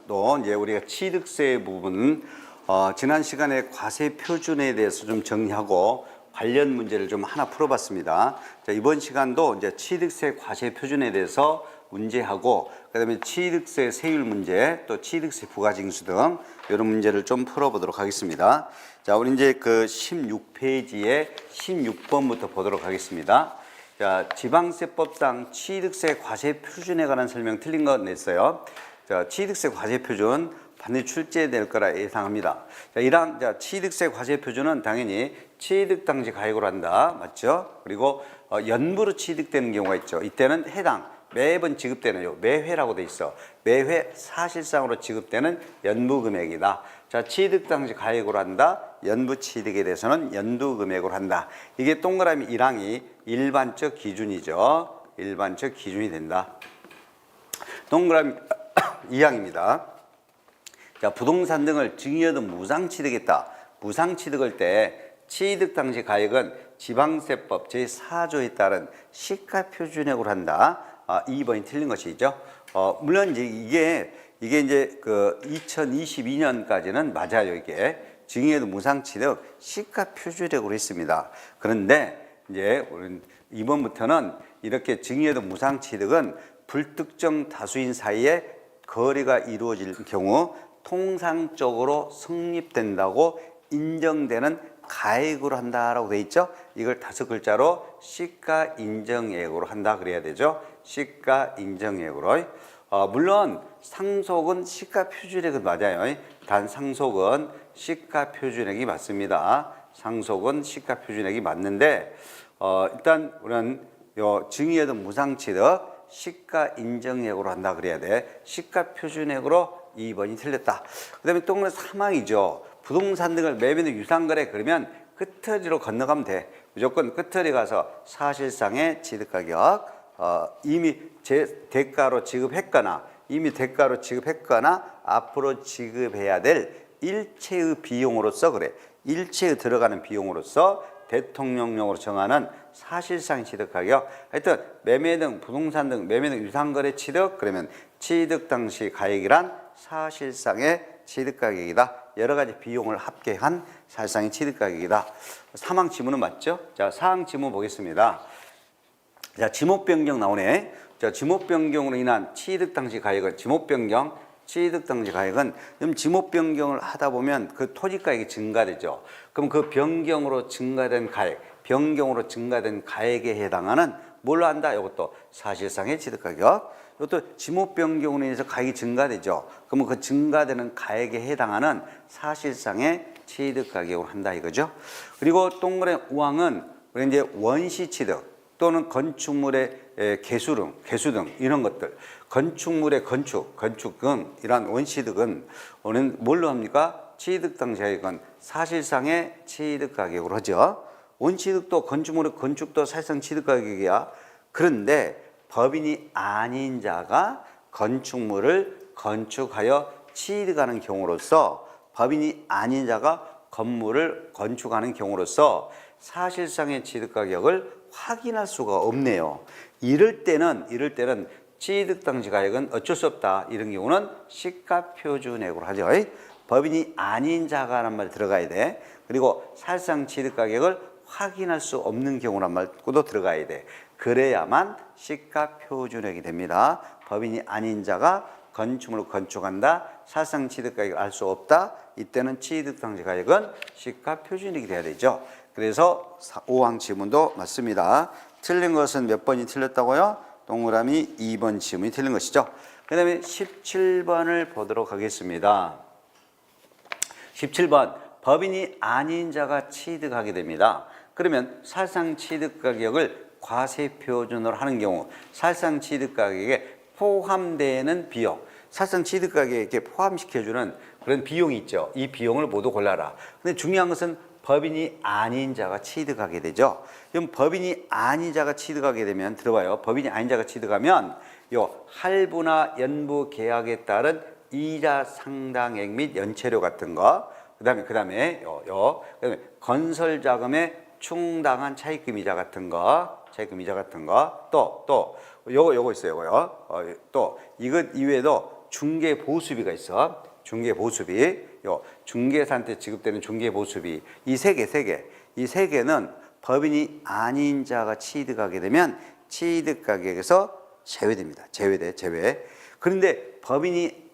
또 이제 우리가 취득세 부분 지난 시간에 과세 표준에 대해서 좀 정리하고 관련 문제를 좀 하나 풀어봤습니다. 자, 이번 시간도 이제 취득세 과세 표준에 대해서 문제하고 그다음에 취득세 세율 문제 또 취득세 부가징수 등 이런 문제를 좀 풀어보도록 하겠습니다. 자, 우리 이제 그 16페이지에 16번부터 보도록 하겠습니다. 자, 지방세법상 취득세 과세 표준에 관한 설명 틀린 거 냈어요. 자, 취득세 과세 표준 반드시 출제될 거라 예상합니다. 자, 1항 자, 취득세 과세 표준은 당연히 취득 당시 가액으로 한다. 맞죠? 그리고 연부로 취득되는 경우가 있죠. 이때는 해당 매번 지급되는 매회라고 돼 있어. 매회 사실상으로 지급되는 연부 금액이다. 자, 취득 당시 가액으로 한다. 연부 취득에 대해서는 연두 금액으로 한다. 이게 동그라미 1항이 일반적 기준이죠. 일반적 기준이 된다. 동그라미 2항입니다. 자, 부동산 등을 증여든 무상 취득했다. 무상 취득할 때 취득 당시 가액은 지방세법 제4조에 따른 시가 표준액으로 한다. 2번이 틀린 것이죠. 물론 이제 이게 이제 그 2022년까지는 맞아요. 이게 증여든 무상 취득 시가 표준액으로 했습니다. 그런데 이제 우리는 이번부터는 이렇게 증여든 무상 취득은 불특정 다수인 사이에 거래가 이루어질 경우 통상적으로 성립된다고 인정되는 가액으로 한다라고 돼 있죠. 이걸 5글자로 시가 인정액으로 한다 그래야 되죠. 시가 인정액으로. 물론 상속은 시가 표준액은 맞아요. 단 상속은 시가 표준액이 맞습니다. 상속은 시가 표준액이 맞는데 일단 우리는 요 증여든 무상 취득 시가 인정액으로 한다 그래야 돼. 시가 표준액으로 2번이 틀렸다. 그다음에 동그라미 3항이죠. 부동산 등을 매매는 유상거래 그러면 끝터리로 건너가면 돼. 무조건 끝터리 가서 사실상의 취득가격 이미 대가로 지급했거나 이미 대가로 지급했거나 앞으로 지급해야 될 일체의 비용으로서 그래. 일체의 들어가는 비용으로서 대통령령으로 정하는 사실상 취득가격. 하여튼 매매 등 부동산 등 매매 등 유상거래 취득 그러면 취득 당시 가액이란 사실상의 취득가격이다. 여러 가지 비용을 합계한 사실상의 취득가격이다. 3항 지문은 맞죠? 자, 4항 지문 보겠습니다. 자, 지목 변경 나오네. 자, 지목 변경으로 인한 취득 당시 가액은 지목 변경, 취득 당시 가액은 그럼 지목 변경을 하다 보면 그 토지 가액이 증가되죠. 그럼 그 변경으로 증가된 가액, 변경으로 증가된 가액에 해당하는 뭘로 한다? 이것도 사실상의 취득 가격. 이것도 지목 변경으로 인해서 가액이 증가되죠. 그러면 그 증가되는 가액에 해당하는 사실상의 취득 가격으로 한다 이거죠. 그리고 동그라미 5항은 우리 이제 원시 취득 또는 건축물의 개수 등 이런 것들, 건축물의 건축 등 이러한 원시득은 우리는 뭘로 합니까? 취득 당시 가격은 사실상의 취득 가격으로 하죠. 원시득도 건축물의 건축도 사실상 취득 가격이야. 그런데 법인이 아닌 자가 건축물을 건축하여 취득하는 경우로서 법인이 아닌 자가 건물을 건축하는 경우로서 사실상의 취득 가격을 확인할 수가 없네요. 이럴 때는 취득 당시 가액은 어쩔 수 없다. 이런 경우는 시가 표준액으로 하죠. 법인이 아닌 자가란 말 들어가야 돼. 그리고 사실상 취득 가격을 확인할 수 없는 경우란 말도 들어가야 돼. 그래야만 시가 표준액이 됩니다. 법인이 아닌 자가 건축물을 건축한다. 사실상 취득 가격을 알 수 없다. 이때는 취득 당시 가격은 시가 표준액이 돼야 되죠. 그래서 5항 지문도 맞습니다. 틀린 것은 몇 번이 틀렸다고요? 동그라미 2번 지문이 틀린 것이죠. 그 다음에 17번을 보도록 하겠습니다. 17번 법인이 아닌 자가 취득하게 됩니다. 그러면 사실상 취득 가격을 과세 표준으로 하는 경우 사실상 취득 가격에 포함되는 비용, 사실상 취득 가격에 포함시켜주는 그런 비용이 있죠. 이 비용을 모두 골라라. 근데 중요한 것은 법인이 아닌 자가 취득하게 되죠. 그럼 법인이 아닌 자가 취득하게 되면 들어봐요. 법인이 아닌 자가 취득하면 요 할부나 연부 계약에 따른 이자 상당액 및 연체료 같은 거, 그다음에 건설 자금에 충당한 차입금 이자 같은 거, 또 요거 있어요. 또 이것 이외에도 중개보수비가 있어. 중개보수비. 요 중개사한테 지급되는 중개보수비. 이 세 개. 이 세 개는 법인이 아닌 자가 취득하게 되면 취득가격에서 제외됩니다. 제외. 그런데 법인이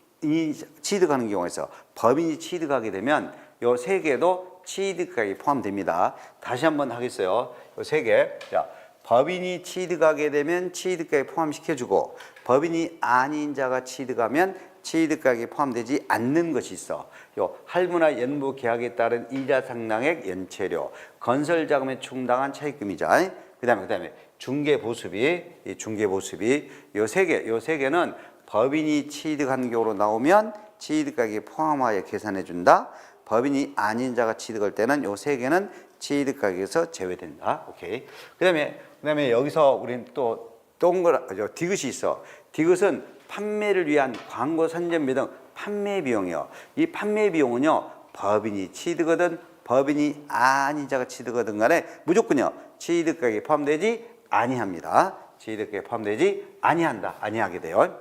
취득하는 경우가 있어. 법인이 취득하게 되면 요 세 개도 취득가격에 포함됩니다. 다시 한번 하겠어요. 요 세 개. 자, 법인이 취득하게 되면 취득가격에 포함시켜주고 법인이 아닌 자가 취득하면 취득가격에 포함되지 않는 것이 있어. 요 할부나 연부 계약에 따른 이자 상당액, 연체료, 건설 자금에 충당한 차입금이자. 그다음에 중개보수비, 이 중개보수비 요 세 개는 법인이 취득한 경우로 나오면 취득가격에 포함하여 계산해 준다. 법인이 아닌 자가 취득할 때는 요 세 개는 취득가격에서 제외된다. 오케이. 그다음에 여기서 우리는 또 디귿이 있어. 디귿은 판매를 위한 광고 선전비 등 판매 비용이요. 이 판매 비용은요, 법인이 취득하든 법인이 아닌 자가 취득하든 간에 무조건요, 취득가격에 포함되지 아니합니다. 취득가격에 포함되지 아니하게 돼요.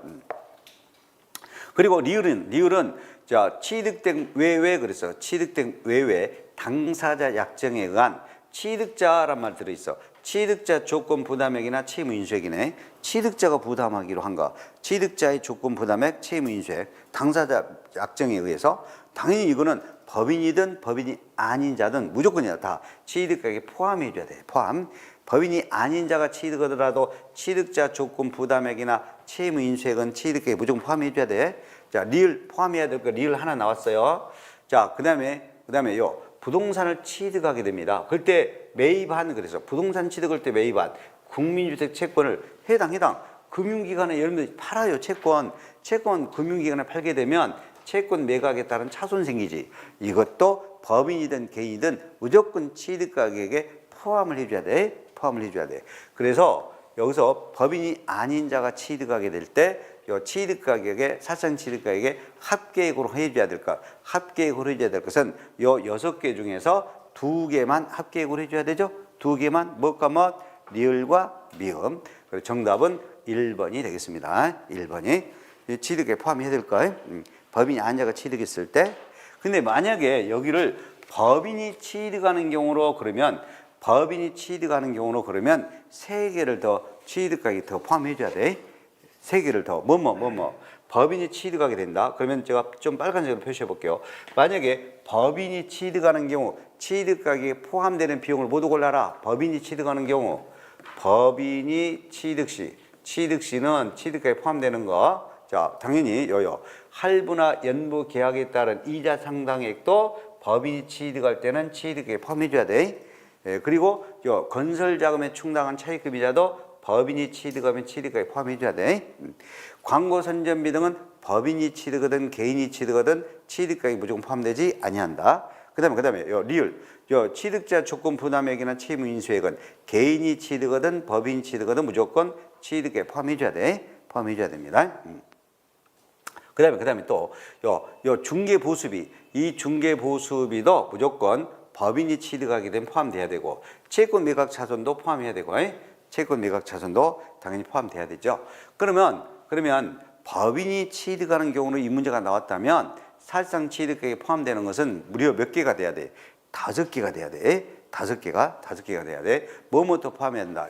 그리고 리을은 자, 취득된 외외 그래서 취득된 외외 당사자 약정에 의한 취득자란 말 들어있어. 취득자 조건 부담액이나 채무 인수액이네. 취득자가 부담하기로 한 거. 취득자의 조건 부담액, 채무 인수액, 당사자 약정에 의해서 당연히 이거는 법인이든 법인이 아닌 자든 무조건이야. 다 취득가격에 포함해 줘야 돼. 포함. 법인이 아닌 자가 취득하더라도 취득자 조건 부담액이나 채무 인수액은 취득가격에 무조건 포함해 줘야 돼. 자, 리을 포함해야 될 거 리을 하나 나왔어요. 자, 그다음에 요 부동산을 취득하게 됩니다. 그때 매입한 그래서 부동산 취득할 때 매입한 국민주택 채권을 해당 금융기관에 예를 들어 팔아요. 채권 금융기관에 팔게 되면 채권 매각에 따른 차손 생기지. 이것도 법인이든 개인이든 무조건 취득가격에 포함을 해줘야 돼. 그래서 여기서 법인이 아닌 자가 취득하게 될 때 요 취득가격에 사상 취득가격에 합계액으로 해줘야 될까? 합계액으로 해줘야 될 것은 요 6개 중에서 2개만 합계액으로 해줘야 되죠? 2개만 뭐가 리을과 미음. 그래서 정답은 1번이 되겠습니다. 1번이 취득에 포함해야 될까요? 법인이 아닌 자가 취득했을 때. 근데 만약에 여기를 법인이 취득하는 경우로 그러면 3개를 더 취득가격에 더 포함해줘야 돼. 3개를 더 법인이 취득하게 된다. 그러면 제가 좀 빨간색으로 표시해 볼게요. 만약에 법인이 취득하는 경우 취득가격에 포함되는 비용을 모두 골라라. 법인이 취득하는 경우 법인이 취득시는 취득가격에 포함되는 거. 자, 당연히 할부나 연부 계약에 따른 이자 상당액도 법인이 취득할 때는 취득가격에 포함해줘야 돼. 그리고 건설 자금에 충당한 차입금이자도 법인이 취득하면 취득가격에 포함해줘야 돼. 광고 선전비 등은 법인이 취득하든 개인이 취득하든 취득가격에 무조건 포함되지 아니한다. 그다음에 리을 취득자 조건 부담액이나 채무 인수액은 개인이 취득하든 법인이 취득하든 무조건 취득가격에 포함해줘야 됩니다. 그다음에 또 요 중개보수비, 이 중개보수비도 무조건 법인이 취득하게 되면 포함돼야 되고 채권 매각 차손도 포함해야 되고 채권 매각 차손도 당연히 포함돼야 되죠. 그러면 법인이 취득하는 경우는 이 문제가 나왔다면 사실상 취득가격에 포함되는 것은 무려 몇 개가 돼야 돼? 5개가 돼야 돼. 5개가 돼야 돼. 뭐부터 포함해야 된다.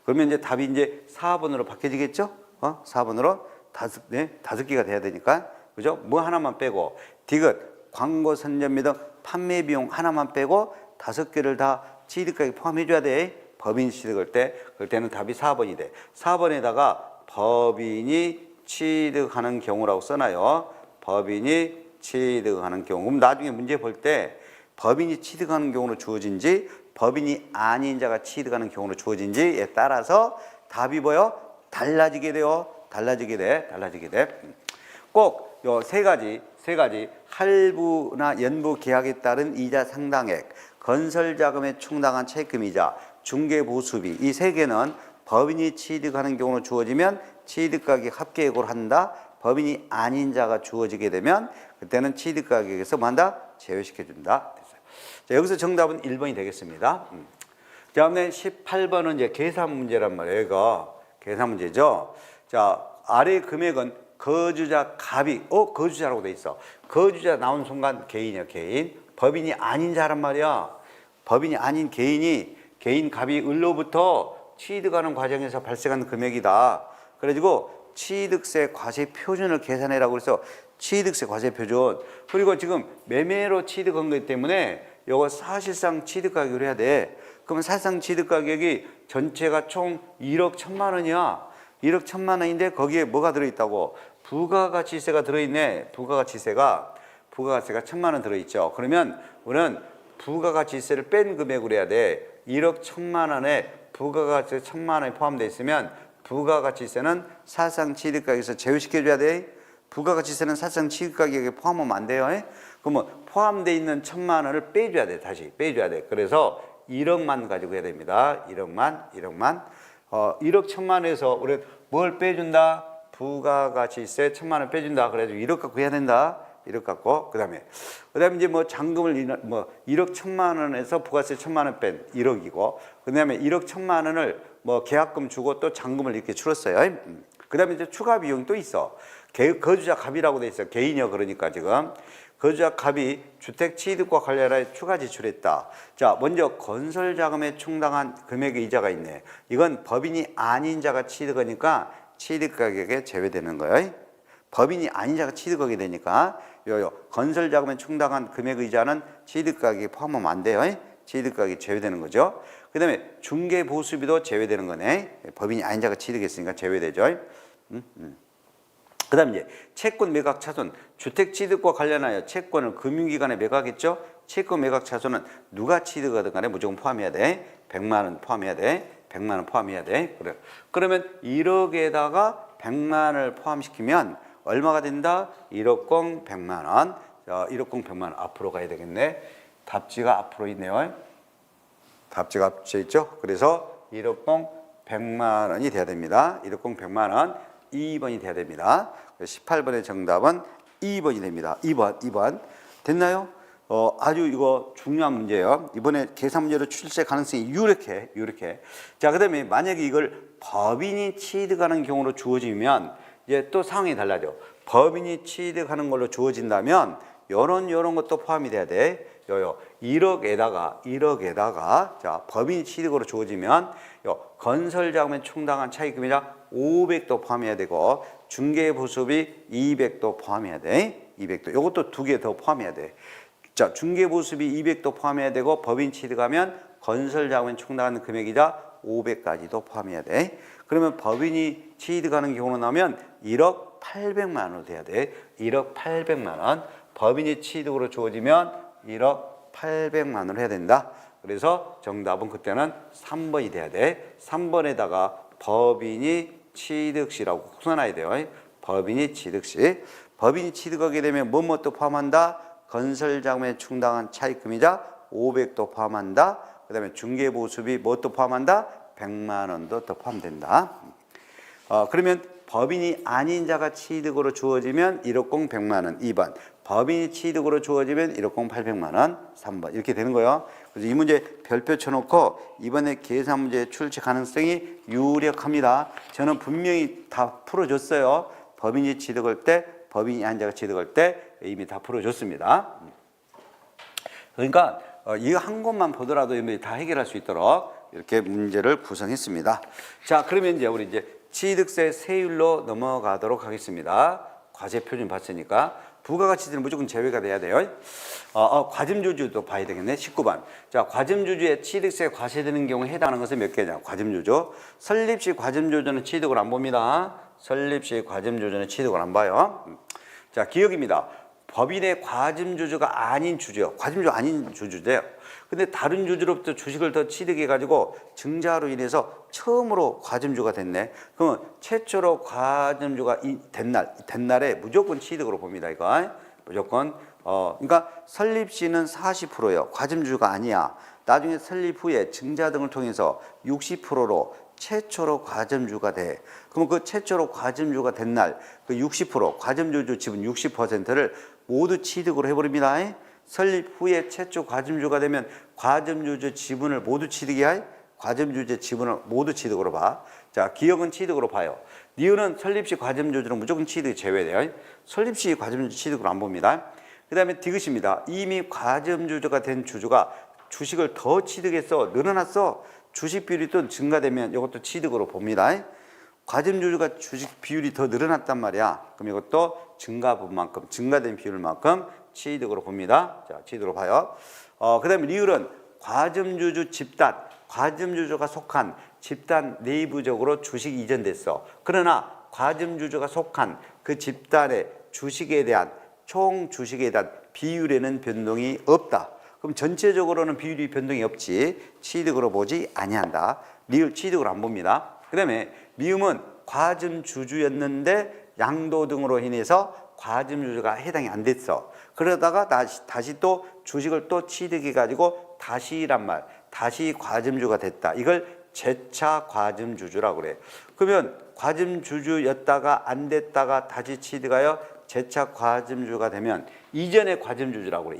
그러면 이제 답이 이제 4번으로 바뀌어지겠죠? 4번으로 5개가 돼야 되니까. 그죠? 뭐 하나만 빼고 디귿, 광고 선전비 등 판매 비용 하나만 빼고 5개를 다 취득가격에 포함해줘야 돼. 법인이 취득할 때, 그럴 때는 답이 4번이 돼. 4번에다가 법인이 취득하는 경우라고 써놔요. 법인이 취득하는 경우. 그럼 나중에 문제 볼 때 법인이 취득하는 경우로 주어진지 법인이 아닌 자가 취득하는 경우로 주어진지에 따라서 답이 달라지게 돼요. 달라지게 돼. 꼭 요 세 가지 할부나 연부 계약에 따른 이자 상당액, 건설 자금에 충당한 차입금이자, 중개보수비 이 3개는 법인이 취득하는 경우로 주어지면 취득가격 합계액으로 한다. 법인이 아닌 자가 주어지게 되면 그때는 취득가격에서 제외시켜준다. 됐어요. 자, 여기서 정답은 1번이 되겠습니다. 다음에 18번은 이제 계산 문제란 말이에요. 이거 계산 문제죠. 자, 아래 금액은 거주자 갑이 거주자라고 돼 있어. 거주자 나온 순간 개인이야, 개인. 법인이 아닌 자란 말이야. 법인이 아닌 개인이 개인 갑이 을로부터 취득하는 과정에서 발생한 금액이다. 그래가지고 취득세 과세 표준을 계산해라고 그래서 취득세 과세 표준. 그리고 지금 매매로 취득한 거기 때문에 이거 사실상 취득 가격을 해야 돼. 그러면 사실상 취득 가격이 전체가 총 1억 1천만 원이야. 1억 1천만 원인데 거기에 뭐가 들어있다고? 부가가치세가 들어있네. 부가가치세가 1천만 원 들어있죠. 그러면 우리는 부가가치세를 뺀 금액으로 해야 돼. 1억 1천만 원에 부가가치세 1천만 원이 포함되어 있으면 부가가치세는 사실상 취득가격에서 제외시켜줘야 돼. 부가가치세는 사실상 취득가격에 포함하면 안 돼요. 그러면 포함되어 있는 1천만 원을 빼줘야 돼. 다시 빼줘야 돼. 그래서 1억만 가지고 해야 됩니다. 1억 1천만 원에서 우리 뭘 빼준다? 부가가치세 1천만 원 빼준다. 그래가지고 1억 갖고 해야 된다. 1억 갖고 그다음에 이제 뭐 잔금을 뭐 1억 1천만 원에서 부가세 1천만 원 뺀 1억이고 그다음에 1억 1천만 원을 뭐 계약금 주고 또 잔금을 이렇게 치렀어요. 그다음에 이제 추가 비용이 또 있어. 거주자 갑이라고 돼 있어. 개인이요. 그러니까 지금 거주자 갑이 주택 취득과 관련하여 추가 지출했다. 자, 먼저 건설 자금에 충당한 금액의 이자가 있네. 이건 법인이 아닌 자가 취득하니까 취득 가격에 제외되는 거예요. 법인이 아닌 자가 취득하게 되니까 건설 자금에 충당한 금액 이자는 취득 가격에 포함하면 안 돼요. 취득 가격이 제외되는 거죠. 그다음에 중개 보수비도 제외되는 거네. 법인이 아닌 자가 취득했으니까 제외되죠. 그다음 이제 채권 매각 차손, 주택 취득과 관련하여 채권을 금융기관에 매각했죠. 채권 매각 차손은 누가 취득하든 간에 무조건 포함해야 돼. 100만 원 포함해야 돼. 100만 원 포함해야 돼. 그래. 그러면 1억에다가 100만 원을 포함시키면 얼마가 된다? 1억 100만 원. 자, 1억 100만 원 앞으로 가야 되겠네. 답지가 앞으로 있네요. 답지가 앞에 있죠. 그래서 1억 100만 원이 돼야 됩니다. 1억 100만 원. 2번이 돼야 됩니다. 18번의 정답은 2번이 됩니다. 2번. 됐나요? 아주 이거 중요한 문제예요. 이번에 계산 문제로 출제 가능성이 유력해. 자, 그다음에 만약에 이걸 법인이 취득하는 경우로 주어지면 이제 또 상황이 달라져. 법인이 취득하는 걸로 주어진다면 요런 것도 포함이 돼야 돼. 1억에다가 자, 법인이 취득으로 주어지면 건설 자금에 충당한 차익금이자 500도 포함해야 되고 중개보수비 200도 포함해야 돼. 200도. 요것도 두 개 더 포함해야 돼. 자, 중개보수비 200도 포함해야 되고 법인 취득하면 건설 자금에 충당하는 금액이자 500까지도 포함해야 돼. 그러면 법인이 취득하는 경우로 나오면 1억 800만 원으로 돼야 돼. 1억 800만 원. 법인이 취득으로 주어지면 1억 800만 원을 해야 된다. 그래서 정답은 그때는 3번이 돼야 돼. 3번에다가 법인이 취득시라고 써놔야 돼요. 법인이 취득시. 법인이 취득하게 되면 뭐또 포함한다? 건설자금에 충당한 차익금이자 500도 포함한다. 그 다음에 중개보수비 또 포함한다? 100만 원도 더 포함된다. 그러면 법인이 아닌 자가 취득으로 주어지면 1억 100만 원 2번. 법인이 취득으로 주어지면 1억 800만 원 3번. 이렇게 되는 거예요. 그래서 이 문제 별표 쳐놓고 이번에 계산 문제 출제 가능성이 유력합니다. 저는 분명히 다 풀어줬어요. 법인이 취득할 때, 법인이 아닌 자가 취득할 때 이미 다 풀어줬습니다. 그러니까 이거 한 것만 보더라도 다 해결할 수 있도록 이렇게 문제를 구성했습니다. 자, 그러면 이제 우리 취득세 세율로 넘어가도록 하겠습니다. 과세 표준 봤으니까 부가가치세는 무조건 제외가 돼야 돼요. 과점주주도 봐야 되겠네. 19번. 자, 과점주주에 취득세 과세되는 경우에 해당하는 것은 몇 개냐? 과점주주. 설립시 과점주주는 취득을 안 봅니다. 설립시 과점주주는 취득을 안 봐요. 자, 기억입니다. 법인의 과점주주가 아닌 주주요. 과점주주 아닌 주주인데요. 근데 다른 주주로부터 주식을 더 취득해가지고 증자로 인해서 처음으로 과점주가 됐네. 그러면 최초로 과점주가 된 날에 무조건 취득으로 봅니다. 이거 무조건. 그러니까 설립 시는 40%예요. 과점주가 아니야. 나중에 설립 후에 증자 등을 통해서 60%로 최초로 과점주가 돼. 그러면 그 최초로 과점주가 된 날 그 60% 과점주주 지분 60%를 모두 취득으로 해버립니다. 설립 후에 최초 과점주가 되면 과점주주 지분을 모두 취득해야 해. 과점주주의 지분을 모두 취득으로 봐. 자, 기억은 취득으로 봐요. 니은은 설립시 과점주주는 무조건 취득이 제외돼요. 설립시 과점주주 취득으로 안 봅니다. 그 다음에 디귿입니다. 이미 과점주주가 된 주주가 주식을 더 취득해서 늘어났어. 주식 비율이 또 증가되면 이것도 취득으로 봅니다. 과점주주가 주식 비율이 더 늘어났단 말이야. 그럼 이것도 증가분만큼, 증가된 비율만큼 취득으로 봅니다. 자, 취득으로 봐요. 그 다음에 리을은 과점주주 집단, 과점주주가 속한 집단 내부적으로 주식이 이전됐어. 그러나 과점주주가 속한 그 집단의 주식에 대한 총 주식에 대한 비율에는 변동이 없다. 그럼 전체적으로는 비율이 변동이 없지. 취득으로 보지 아니한다. 리을 취득으로 안 봅니다. 그 다음에 미음은 과점주주였는데 양도 등으로 인해서 과점주주가 해당이 안 됐어. 그러다가 다시 또 주식을 또 취득해가지고 다시란 말, 다시 과점주가 됐다. 이걸 재차 과점주주라고 그래. 그러면 과점주주였다가 안 됐다가 다시 취득하여 재차 과점주가 되면 이전의 과점주주라고 그래.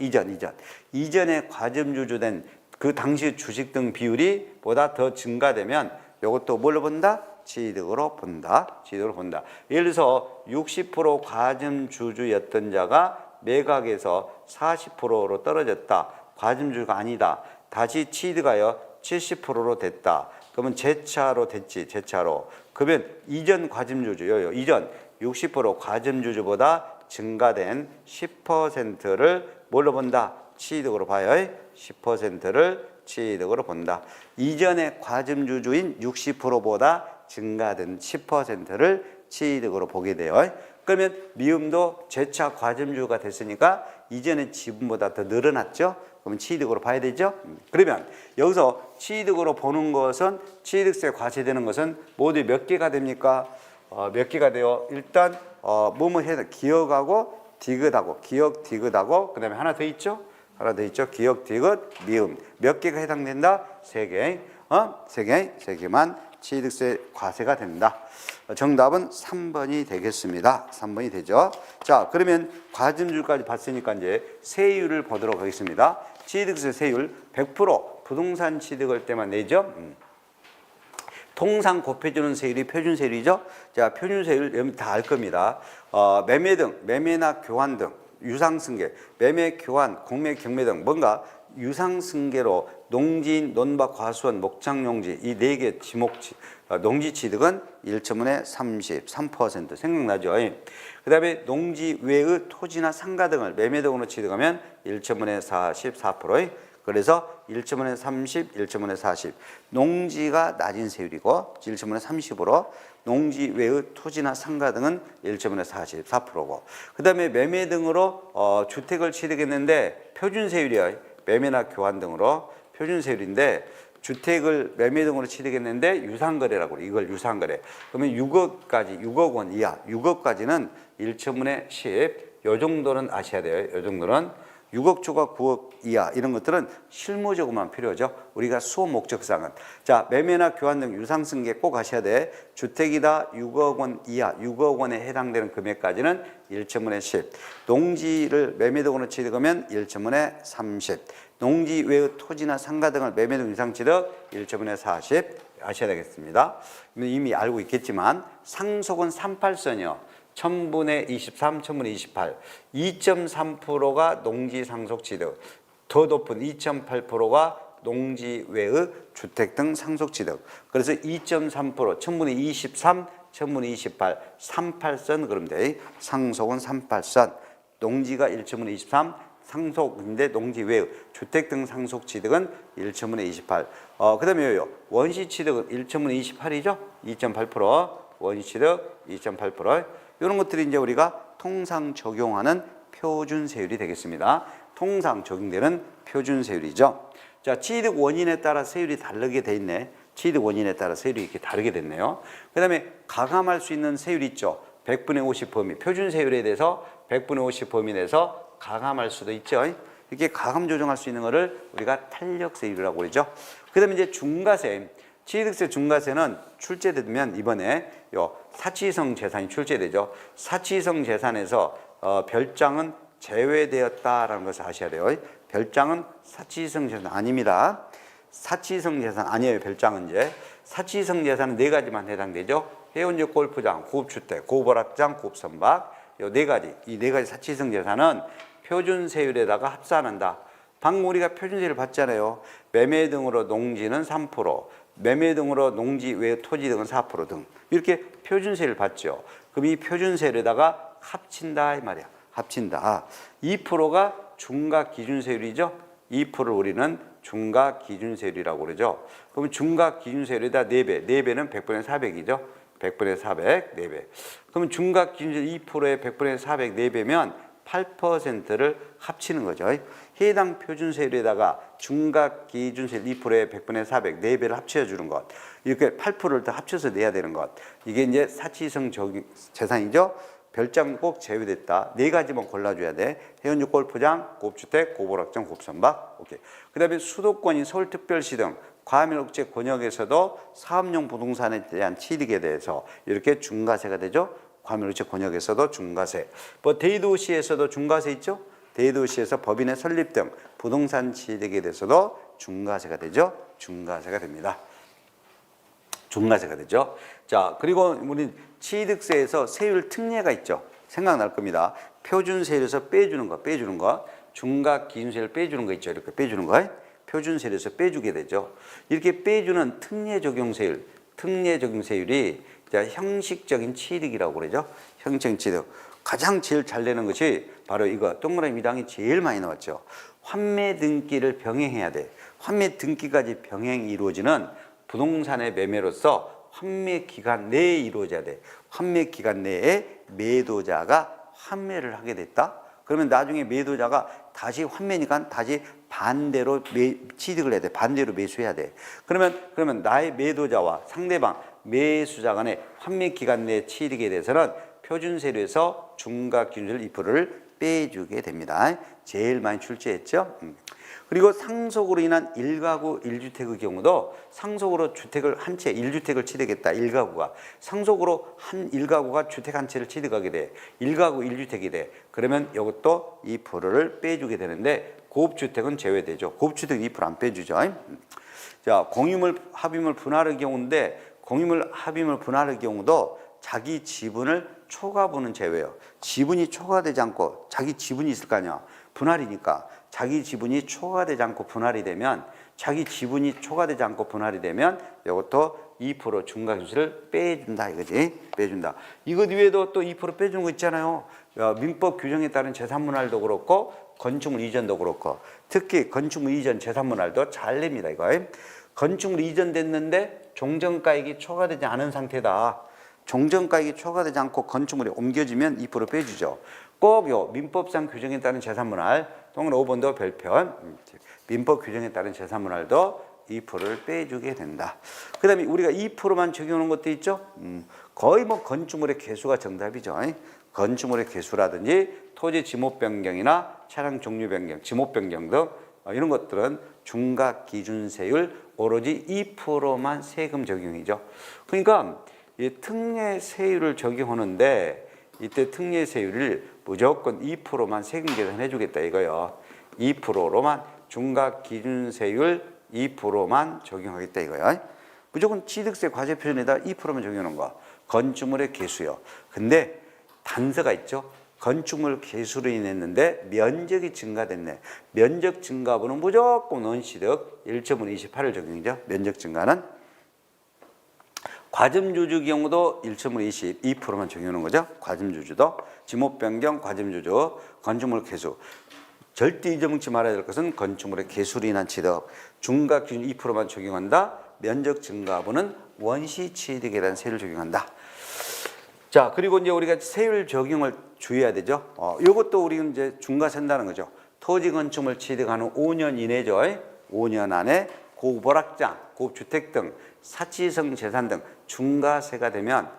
이전에 과점주주 된 그 당시 주식 등 비율이 보다 더 증가되면 이것도 뭘로 본다? 취득으로 본다. 취득으로 본다. 예를 들어서 60% 과점주주였던 자가 매각에서 40%로 떨어졌다. 과점주주가 아니다. 다시 취득하여 70%로 됐다. 그러면 재차로 됐지. 재차로. 그러면 이전 과점주주요. 이전 60% 과점주주보다 증가된 10%를 뭘로 본다? 취득으로 봐요. 10%를 취득으로 본다. 이전의 과점주주인 60%보다 증가된 10%를 취득으로 보게 돼요. 그러면 미음도 재차 과점주가 됐으니까 이전의 지분보다 더 늘어났죠. 그러면 취득으로 봐야 되죠. 그러면 여기서 취득으로 보는 것은 취득세 과세되는 것은 모두 몇 개가 됩니까? 몇 개가 돼요? 일단 뭐뭐 해야 돼? 기억하고 디귿하고 기억 디귿하고 그다음에 하나 더 있죠? 하나 더 있죠. 기억 디귿 미음 몇 개가 해당된다? 3개. 3개만 취득세 과세가 된다. 정답은 3번이 되겠습니다. 3번이 되죠. 자, 그러면 과점주까지 봤으니까 이제 세율을 보도록 하겠습니다. 취득세 세율 100% 부동산 취득할 때만 내죠. 통상 곱해주는 세율이 표준세율이죠. 자, 표준세율 여러분 다 알 겁니다. 매매 등, 매매나 교환 등 유상승계, 매매, 교환, 공매, 경매 등 뭔가 유상승계로 농지인, 논밭, 과수원, 목장용지 이 4개 지목지 농지 취득은 1첨언에 33% 생각나죠. 그 다음에 농지 외의 토지나 상가 등을 매매 등으로 취득하면 1첨언에 44%. 그래서 1첨언에 30, 1첨언에 40. 농지가 낮은 세율이고 1첨언에 30으로 농지 외의 토지나 상가 등은 1첨언에 44%고 그 다음에 매매 등으로 주택을 취득했는데 표준세율이에요. 매매나 교환 등으로 표준세율인데 주택을 매매 등으로 취득했는데 유상거래라고 그래. 이걸 유상거래. 그러면 6억까지 6억 원 이하 6억까지는 1첨언에 10. 요 정도는 아셔야 돼요. 요 정도는 6억 초과 9억 이하 이런 것들은 실무적으로만 필요하죠. 우리가 수업 목적상은 자 매매나 교환 등 유상승계 꼭 하셔야 돼. 주택이다 6억 원 이하 6억 원에 해당되는 금액까지는 1첨언에 10. 농지를 매매 등으로 취득하면 1첨언에 30. 농지 외의 토지나 상가 등을 매매 등 유상취득 1첨언에 40 아셔야 되겠습니다. 이미 알고 있겠지만 상속은 38선이요. 1000분의 23, 1000분의 28, 2.3%가 농지 상속 취득, 더 높은 2.8%가 농지 외의 주택 등 상속 취득. 그래서 2.3%, 1000분의 23, 1000분의 28, 38선 그러면 돼. 상속은 38선. 농지가 1.5분의 23, 상속인데 농지 외의 주택 등 상속 취득은 1.5분의 28. 그 다음에 원시 취득은 1.5분의 28이죠. 2.8%, 원시 취득 2.8%. 이런 것들이 이제 우리가 통상 적용하는 표준세율이 되겠습니다. 통상 적용되는 표준세율이죠. 자, 취득 원인에 따라 세율이 다르게 돼 있네. 취득 원인에 따라 세율이 이렇게 다르게 됐네요. 그 다음에 가감할 수 있는 세율이 있죠. 100분의 50 범위, 표준세율에 대해서 100분의 50 범위 내에서 가감할 수도 있죠. 이렇게 가감 조정할 수 있는 거를 우리가 탄력세율이라고 그러죠. 그 다음에 이제 중과세. 취득세 중과세는 출제되면 이번에 요 사치성 재산이 출제되죠. 사치성 재산에서 별장은 제외되었다라는 것을 아셔야 돼요. 별장은 사치성 재산 아닙니다. 사치성 재산 아니에요. 별장은 이제 사치성 재산은 4가지만 해당되죠. 해운지 골프장, 고급주택, 고급오락장, 고급선박 요 네 가지, 이 네 가지 사치성 재산은 표준세율에다가 합산한다. 방금 우리가 표준세율 봤잖아요. 매매 등으로 농지는 3%, 매매 등으로 농지 외 토지 등은 4% 등 이렇게 표준세율 봤죠. 그럼 이 표준세율에다가 합친다 이 말이야. 합친다. 2%가 중과기준세율이죠. 2%를 우리는 중과기준세율이라고 그러죠. 그럼 중과기준세율에다 4배, 4배는 100분의 400이죠. 100분의 400, 4배. 그러면 중과기준세율 2%에 100분의 400, 4배면 8%를 합치는 거죠. 해당 표준세율에다가 중과기준세율 2%에 100분의 400, 4배를 합쳐주는 것. 이렇게 8%를 더 합쳐서 내야 되는 것. 이게 이제 사치성 재산이죠. 별장 꼭 제외됐다. 네 가지만 골라줘야 돼. 해운지 골프장, 고급주택, 고급오락장, 고급선박. 오케이. 그 다음에 수도권인 서울특별시 등 과밀억제 권역에서도 사업용 부동산에 대한 취득에 대해서 이렇게 중과세가 되죠. 과밀억제 권역에서도 중과세. 뭐 대도시에서도 중과세 있죠. 대도시에서 법인의 설립 등 부동산 취득에 대해서도 중과세가 되죠. 중과세가 됩니다. 중과세가 되죠. 자, 그리고 우리 취득세에서 세율 특례가 있죠. 생각날 겁니다. 표준세율에서 빼주는 거. 중과기준세율 빼주는 거 있죠. 이렇게 빼주는 거. 표준세율에서 빼주게 되죠. 이렇게 빼주는 특례 적용세율, 이 형식적인 취득이라고 그러죠. 형식적인 취득. 가장 제일 잘 내는 것이 바로 이거 동그라미 2항이 제일 많이 나왔죠. 환매 등기를 병행해야 돼. 환매 등기까지 병행이 이루어지는 부동산의 매매로서 환매 기간 내에 이루어져야 돼. 환매 기간 내에 매도자가 환매를 하게 됐다. 그러면 나중에 매도자가 다시 환매니까 다시 반대로 취득을 해야 돼. 반대로 매수해야 돼. 그러면 나의 매도자와 상대방 매수자 간의 환매 기간 내 취득에 대해서는 표준세율에서 중과기준세율 2%를 빼주게 됩니다. 제일 많이 출제했죠. 그리고 상속으로 인한 1가구 1주택의 경우도 상속으로 주택을 한 채 1주택을 취득했다. 1가구가 상속으로 한 1가구가 주택 한 채를 취득하게 돼. 1가구 1주택이 돼. 그러면 이것도 2%를 빼주게 되는데 고급주택은 제외되죠. 고급주택 2%안 빼주죠. 자, 공유물 합의물 분할의 경우인데 공유물 합의물 분할의 경우도 자기 지분을 초과분은 제외예요. 지분이 초과되지 않고 자기 지분이 있을 거 아니야. 분할이니까 자기 지분이 초과되지 않고 분할이 되면 이것도 2% 중과기준세를 빼준다 이거지. 빼준다. 이것 외에도 또 2% 빼주는 거 있잖아요. 민법 규정에 따른 재산분할도 그렇고 건축물 이전도 그렇고 특히 건축물 이전 재산분할도 잘 냅니다. 이거. 건축물 이전됐는데 종전가액이 초과되지 않은 상태다. 종전가액이 초과되지 않고 건축물이 옮겨지면 2% 빼주죠. 꼭 요 민법상 규정에 따른 재산분할 동그란 5번도 별편 민법 규정에 따른 재산분할도 2%를 빼주게 된다. 그 다음에 우리가 2%만 적용하는 것도 있죠. 거의 뭐 건축물의 개수가 정답이죠. 건축물의 개수라든지 토지 지목 변경이나 차량 종류 변경, 지목 변경 등 이런 것들은 중과기준세율 오로지 2%만 세금 적용이죠. 그러니까 이 특례세율을 적용하는데 이때 특례세율을 무조건 2%만 세금 계산해 주겠다 이거요. 2%로만 중과기준세율 2%만 적용하겠다 이거요. 무조건 취득세 과세표준에다 2%만 적용하는 거. 건축물의 개수요. 근데 단서가 있죠. 건축물 개수로 인했는데 면적이 증가됐네. 면적 증가분은 무조건 원시득 1.5 28을 적용이죠. 면적 증가는 과점주주 경우도 1.5 22%만 적용하는 거죠. 과점주주도 지목 변경, 과점주주, 건축물 개수. 절대 잊어먹지 말아야 될 것은 건축물의 개수로 인한 취득. 중과기준 2%만 적용한다. 면적 증가분은 원시 취득에 대한 세율을 적용한다. 자, 그리고 이제 우리가 세율 적용을 주의해야 되죠. 이것도 우리는 이제 중과세한다는 거죠. 토지 건축물 취득하는 5년 이내죠. 5년 안에 고급오락장, 고급주택 등 사치성 재산 등 중과세가 되면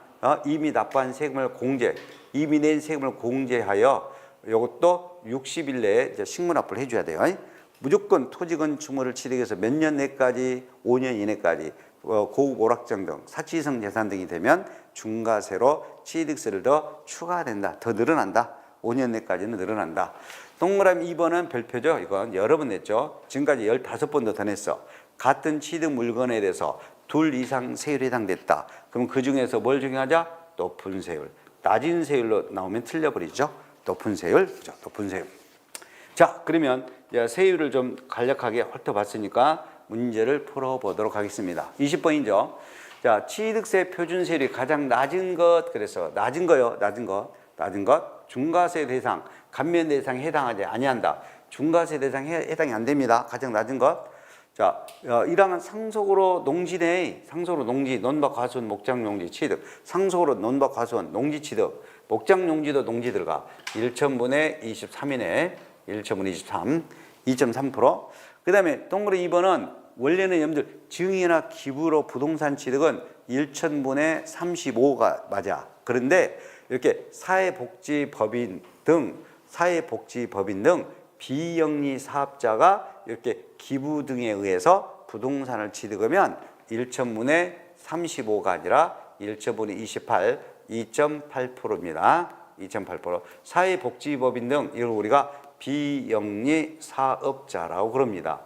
이미 납부한 세금을 이미 낸 세금을 공제하여 이것도 60일 내에 이제 식무납부를 해줘야 돼요. 무조건 토지 건축물을 취득해서 몇 년 내까지, 5년 이내까지 고급 오락장 등 사치성 재산 등이 되면 중과세로 취득세를 더 추가된다. 더 늘어난다. 5년 내까지는 늘어난다. 동그라미 2번은 별표죠. 이건 여러 번 냈죠. 지금까지 15번도 더 냈어. 같은 취득 물건에 대해서 둘 이상 세율에 해당됐다. 그럼 그 중에서 뭘 적용하자? 높은 세율. 낮은 세율로 나오면 틀려버리죠. 높은 세율, 그죠? 높은 세율. 자, 그러면 이제 세율을 좀 간략하게 훑어봤으니까 문제를 풀어보도록 하겠습니다. 20번이죠. 자, 취득세 표준세율이 가장 낮은 것, 그래서 낮은 거요, 낮은 것, 중과세 대상, 감면 대상에 해당하지 아니한다. 중과세 대상에 해당이 안 됩니다. 가장 낮은 것. 자, 1항은 상속으로 농지내, 상속으로 농지, 논밭 과수원, 목장 용지 취득, 상속으로 논밭 과수원, 농지 취득, 목장 용지도 농지 들어가 1천분의 23이네. 1천분의 23, 2.3%. 그 다음에 동그라미 2번은 원래는 여러분들 증여나 기부로 부동산 취득은 1천분의 35가 맞아. 그런데 이렇게 사회복지법인 등 비영리 사업자가 이렇게 기부 등에 의해서 부동산을 취득하면 1천분의 35가 아니라 1천분의 28, 2.8%입니다. 2.8%. 사회복지법인 등 이걸 우리가 비영리 사업자라고 그럽니다.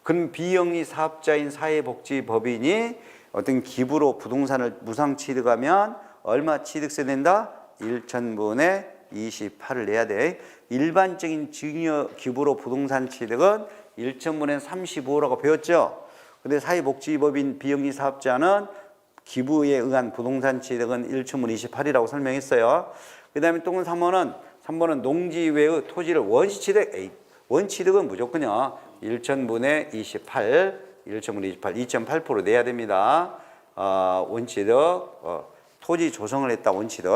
그럼 비영리 사업자인 사회복지법인이 어떤 기부로 부동산을 무상 취득하면 얼마 취득세 낸다? 1천분의 28을 내야 돼. 일반적인 증여 기부로 부동산 취득은 1천분의 35라고 배웠죠. 근데 사회복지법인 비영리 사업자는 기부에 의한 부동산 취득은 1천분의 28이라고 설명했어요. 그 다음에 또 3번은 농지 외의 토지를 원시취득, 원취득은 무조건요. 1천분의 28, 2.8% 내야 됩니다. 원취득, 토지 조성을 했다, 원취득.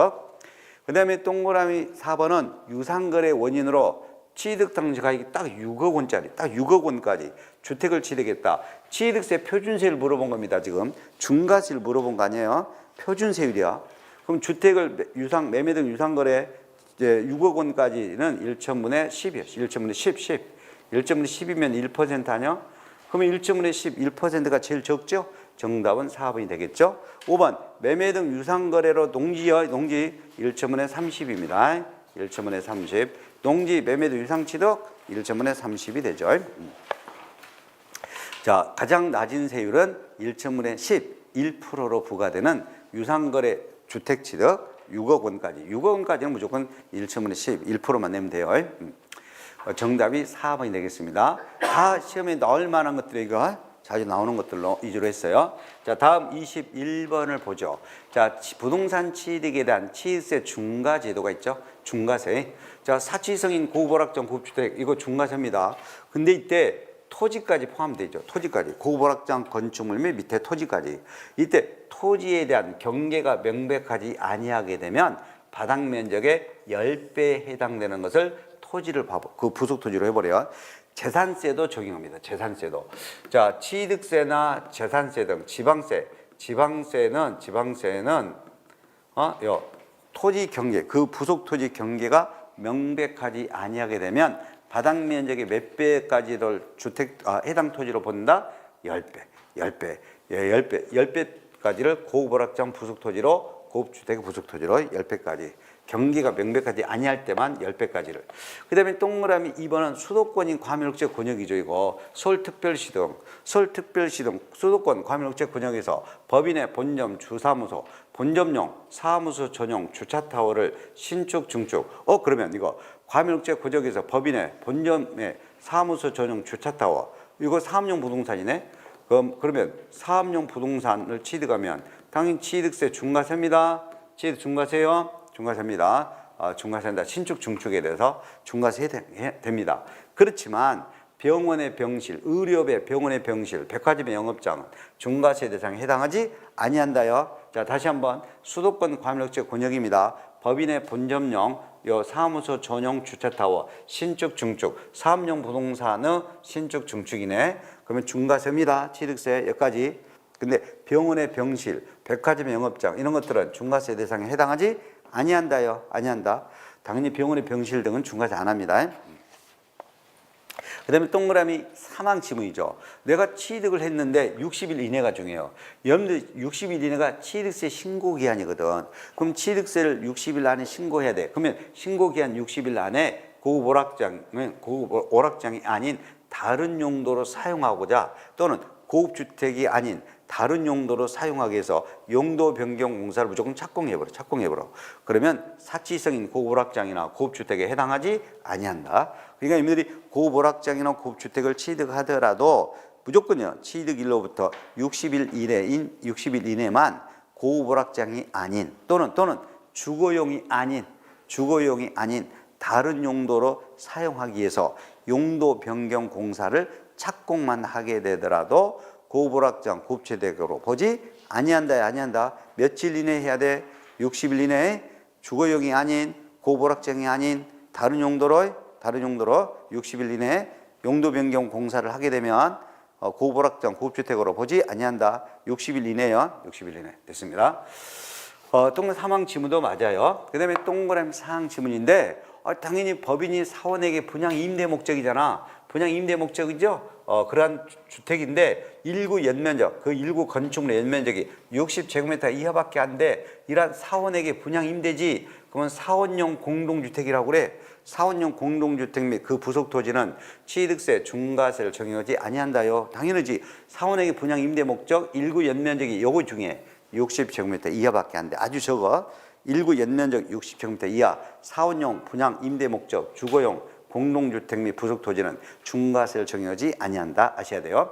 그 다음에 동그라미 4번은 유상거래 원인으로 취득 당시 가액이 딱 6억 원짜리, 딱 6억 원까지 주택을 취득했다. 취득세 표준세율 물어본 겁니다, 지금. 중과세를 물어본 거 아니에요? 표준세율이야. 그럼 주택을 매매 등 유상거래 이제 6억 원까지는 1천분의 10이에요. 1천분의 10. 1천분의 10이면 1% 아니야? 그러면 1천분의 10, 1%가 제일 적죠? 정답은 4번이 되겠죠? 5번, 매매 등 유상거래로 농지 1천분의 30입니다. 1천분의 30. 농지, 매매 등 유상취득 1천분의 30이 되죠. 자, 가장 낮은 세율은 1천분의 10, 1%로 부과되는 유상거래 주택취득 6억 원까지. 6억 원까지는 무조건 1천분의 10, 1%만 내면 돼요. 정답이 4번이 되겠습니다. 다 시험에 나올 만한 것들이 이거 자주 나오는 것들로 위주로 했어요. 자, 다음 21번을 보죠. 자, 부동산 취득에 대한 취득세 중과 제도가 있죠. 중과세. 자, 사치성인 고급오락장 고급주택 이거 중과세입니다. 근데 이때 토지까지 포함되죠. 토지까지. 고급오락장 건축물 및 밑에 토지까지. 이때 토지에 대한 경계가 명백하지 아니하게 되면 바닥 면적의 10배에 해당되는 것을 토지를 그 부속 토지로 해버려요. 재산세도 적용합니다. 재산세도. 자, 취득세나 재산세 등 지방세는 토지 경계, 그 부속 토지 경계가 명백하지 아니하게 되면 바닥 면적의 몇 배까지를 해당 토지로 본다? 10배까지를 고급오락장 부속 토지로, 고급주택 부속 토지로 10배까지. 경계가 명백하지 아니할 때만 10배까지를. 그 다음에 동그라미 2번은 수도권인 과밀억제 권역이죠. 이거 서울특별시 등 수도권 과밀억제 권역에서 법인의 본점 주사무소, 본점용 사무소 전용 주차타워를 신축 증축. 그러면 이거 과밀억제 권역에서 법인의 본점의 사무소 전용 주차타워 이거 사업용 부동산이네. 그러면 사업용 부동산을 취득하면 당연히 취득세 중과세입니다. 취득 중과세요. 중과세입니다. 중과세입니다. 신축 중축에 대해서 중과세 됩니다. 그렇지만 병원의 병실, 의료배 병원의 병실, 백화점의 영업장은 중과세 대상에 해당하지 아니한다요. 자, 다시 한번 수도권 과밀억제 권역입니다. 법인의 본점용 사무소 전용 주차타워 신축 중축 사업용 부동산의 신축 중축이네. 그러면 중과세입니다. 취득세 여기까지. 근데 병원의 병실, 백화점의 영업장 이런 것들은 중과세 대상에 해당하지 아니한다요. 아니한다. 당연히 병원의 병실 등은 중과세 안 합니다. 그 다음에 동그라미 사망 지문이죠. 내가 취득을 했는데 60일 이내가 중요해요. 여러분들 60일 이내가 취득세 신고기한이거든. 그럼 취득세를 60일 안에 신고해야 돼. 그러면 신고기한 60일 안에 고급 오락장이 아닌 다른 용도로 사용하고자 또는 고급주택이 아닌 다른 용도로 사용하기 위해서 용도 변경 공사를 무조건 착공해버려. 그러면 사치성인 고급오락장이나 고급주택에 해당하지 아니한다. 그러니까 이분들이 고급오락장이나 고급주택을 취득하더라도 무조건요, 취득일로부터 60일 이내만 고급오락장이 아닌 또는 주거용이 아닌 다른 용도로 사용하기 위해서 용도 변경 공사를 착공만 하게 되더라도 고급오락장, 고급주택으로 보지 아니한다. 며칠 이내에 해야 돼? 60일 이내에 주거용이 아닌 고급오락장이 아닌 다른 용도로 60일 이내에 용도 변경 공사를 하게 되면 고급오락장, 고급주택으로 보지 아니한다. 60일 이내요. 60일 이내 됐습니다. 동그라미 사망 지문도 맞아요. 그 다음에 동그라미 사항 지문인데 당연히 법인이 사원에게 분양 임대 목적이잖아. 분양 임대 목적이죠. 그러한 주택인데 일구 연면적, 그 일구 건축물의 연면적이 60제곱미터 이하밖에 안 돼. 이러한 사원에게 분양 임대지. 그러면 사원용 공동주택이라고 그래. 사원용 공동주택 및 그 부속 토지는 취득세, 중과세를 적용하지 아니한다요. 당연하지. 사원에게 분양 임대 목적 일구 연면적이 요거 중에 60제곱미터 이하밖에 안 돼. 아주 적어. 일구 연면적 60제곱미터 이하, 사원용 분양 임대 목적, 주거용 공동주택 및 부속 토지는 중과세를 적용하지 아니한다. 아셔야 돼요.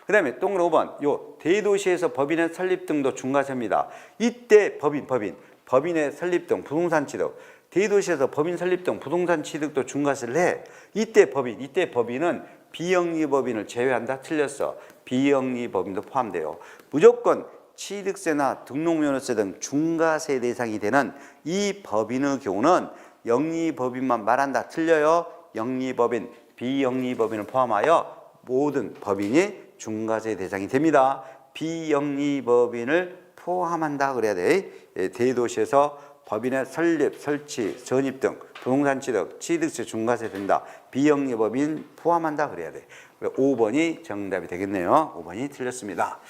그 다음에 동그라미 5번, 요 대도시에서 법인의 설립 등도 중과세입니다. 이때 법인의 설립 등 부동산 취득, 대도시에서 법인 설립 등 부동산 취득도 중과세를 해. 이때 법인은 비영리법인을 제외한다. 틀렸어. 비영리법인도 포함돼요. 무조건 취득세나 등록면허세 등 중과세 대상이 되는 이 법인의 경우는 영리법인만 말한다. 틀려요. 영리법인, 비영리법인을 포함하여 모든 법인이 중과세 대상이 됩니다. 비영리법인을 포함한다 그래야 돼. 대도시에서 법인의 설립, 설치, 전입 등 부동산 취득, 취득세 중과세 된다. 비영리법인 포함한다 그래야 돼. 5번이 정답이 되겠네요. 5번이 틀렸습니다.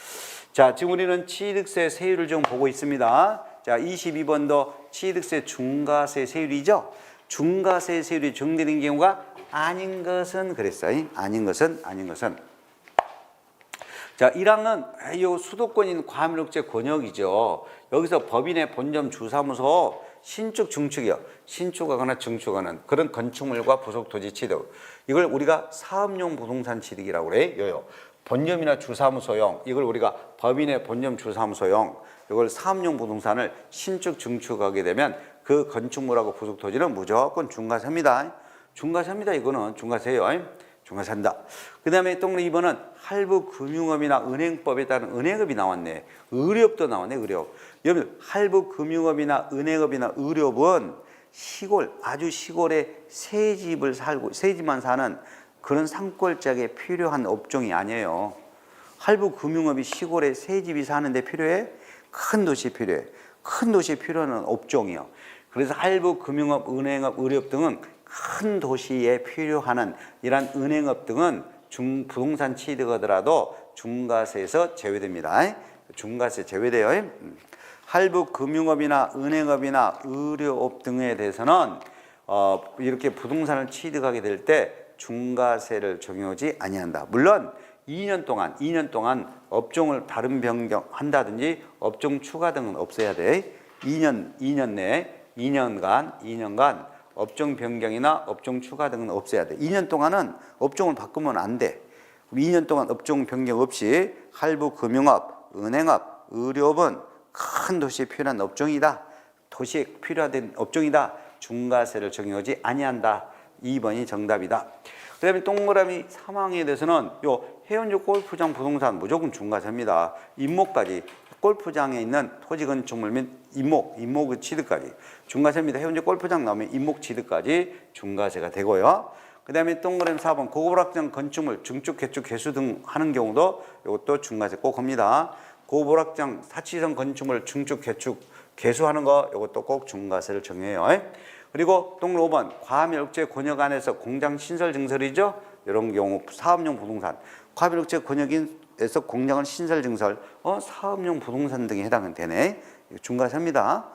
자, 지금 우리는 취득세 세율을 좀 보고 있습니다. 자, 22번도 취득세 중과세 세율이죠. 중과세 세율이 적용되는 경우가 아닌 것은 그랬어요. 아닌 것은. 자, 1항은 이 수도권인 과밀업체 권역이죠. 여기서 법인의 본점 주사무소 신축, 증축이요. 신축하거나 증축하는 그런 건축물과 부속 토지 취득. 이걸 우리가 사업용 부동산 취득이라고 그래요. 본점이나 주사무소용, 이걸 우리가 법인의 본점 주사무소용, 이걸 사업용 부동산을 신축, 증축하게 되면 그 건축물하고 부속 토지는 무조건 중과세입니다. 이거는 중과세예요. 중과세한다. 그 다음에 동그라미 2번은 할부 금융업이나 은행법에 따른 은행업이 나왔네. 의료업도 나왔네. 의료업. 여러분, 할부 금융업이나 은행업이나 의료업은 시골, 아주 시골에 새 집만 사는 그런 산골짜기에 필요한 업종이 아니에요. 할부 금융업이 시골에 새 집이 사는데 필요해? 큰 도시에 필요해. 큰 도시에 필요한 업종이요. 그래서 할부 금융업, 은행업, 의료업 등은 큰 도시에 필요한 이러한 은행업 등은 부동산 취득하더라도 중과세에서 제외됩니다. 중과세 제외돼요. 할부 금융업이나 은행업이나 의료업 등에 대해서는 이렇게 부동산을 취득하게 될 때 중과세를 적용하지 아니한다. 물론 2년 동안 업종을 다른 변경한다든지 업종 추가 등은 없어야 돼. 2년 내에 2년간 업종 변경이나 업종 추가 등은 없어야 돼. 2년 동안은 업종을 바꾸면 안 돼. 2년 동안 업종 변경 없이 할부 금융업, 은행업, 의료업은 큰 도시에 필요한 업종이다. 도시에 필요한 업종이다. 중과세를 적용하지 아니한다. 2번이 정답이다. 그 다음에 동그라미 3항에 대해서는 요 해운조 골프장 부동산 무조건 중과세입니다. 임목까지 골프장에 있는 토지 건축물 및 임목 취득까지 중과세입니다. 해운조 골프장 나오면 임목 취득까지 중과세가 되고요. 그 다음에 동그라미 4번 고급오락장 건축물 증축, 개축, 개수 등 하는 경우도 이것도 중과세 꼭 합니다. 고급오락장 사치성 건축물 증축, 개축, 개수하는 거 이것도 꼭 중과세를 정해요. 그리고 동그라미 5번 과밀업체 권역 안에서 공장 신설 증설이죠. 이런 경우 사업용 부동산 과밀업체 권역에서 공장을 신설 증설 사업용 부동산 등에 해당은 되네. 중과세입니다.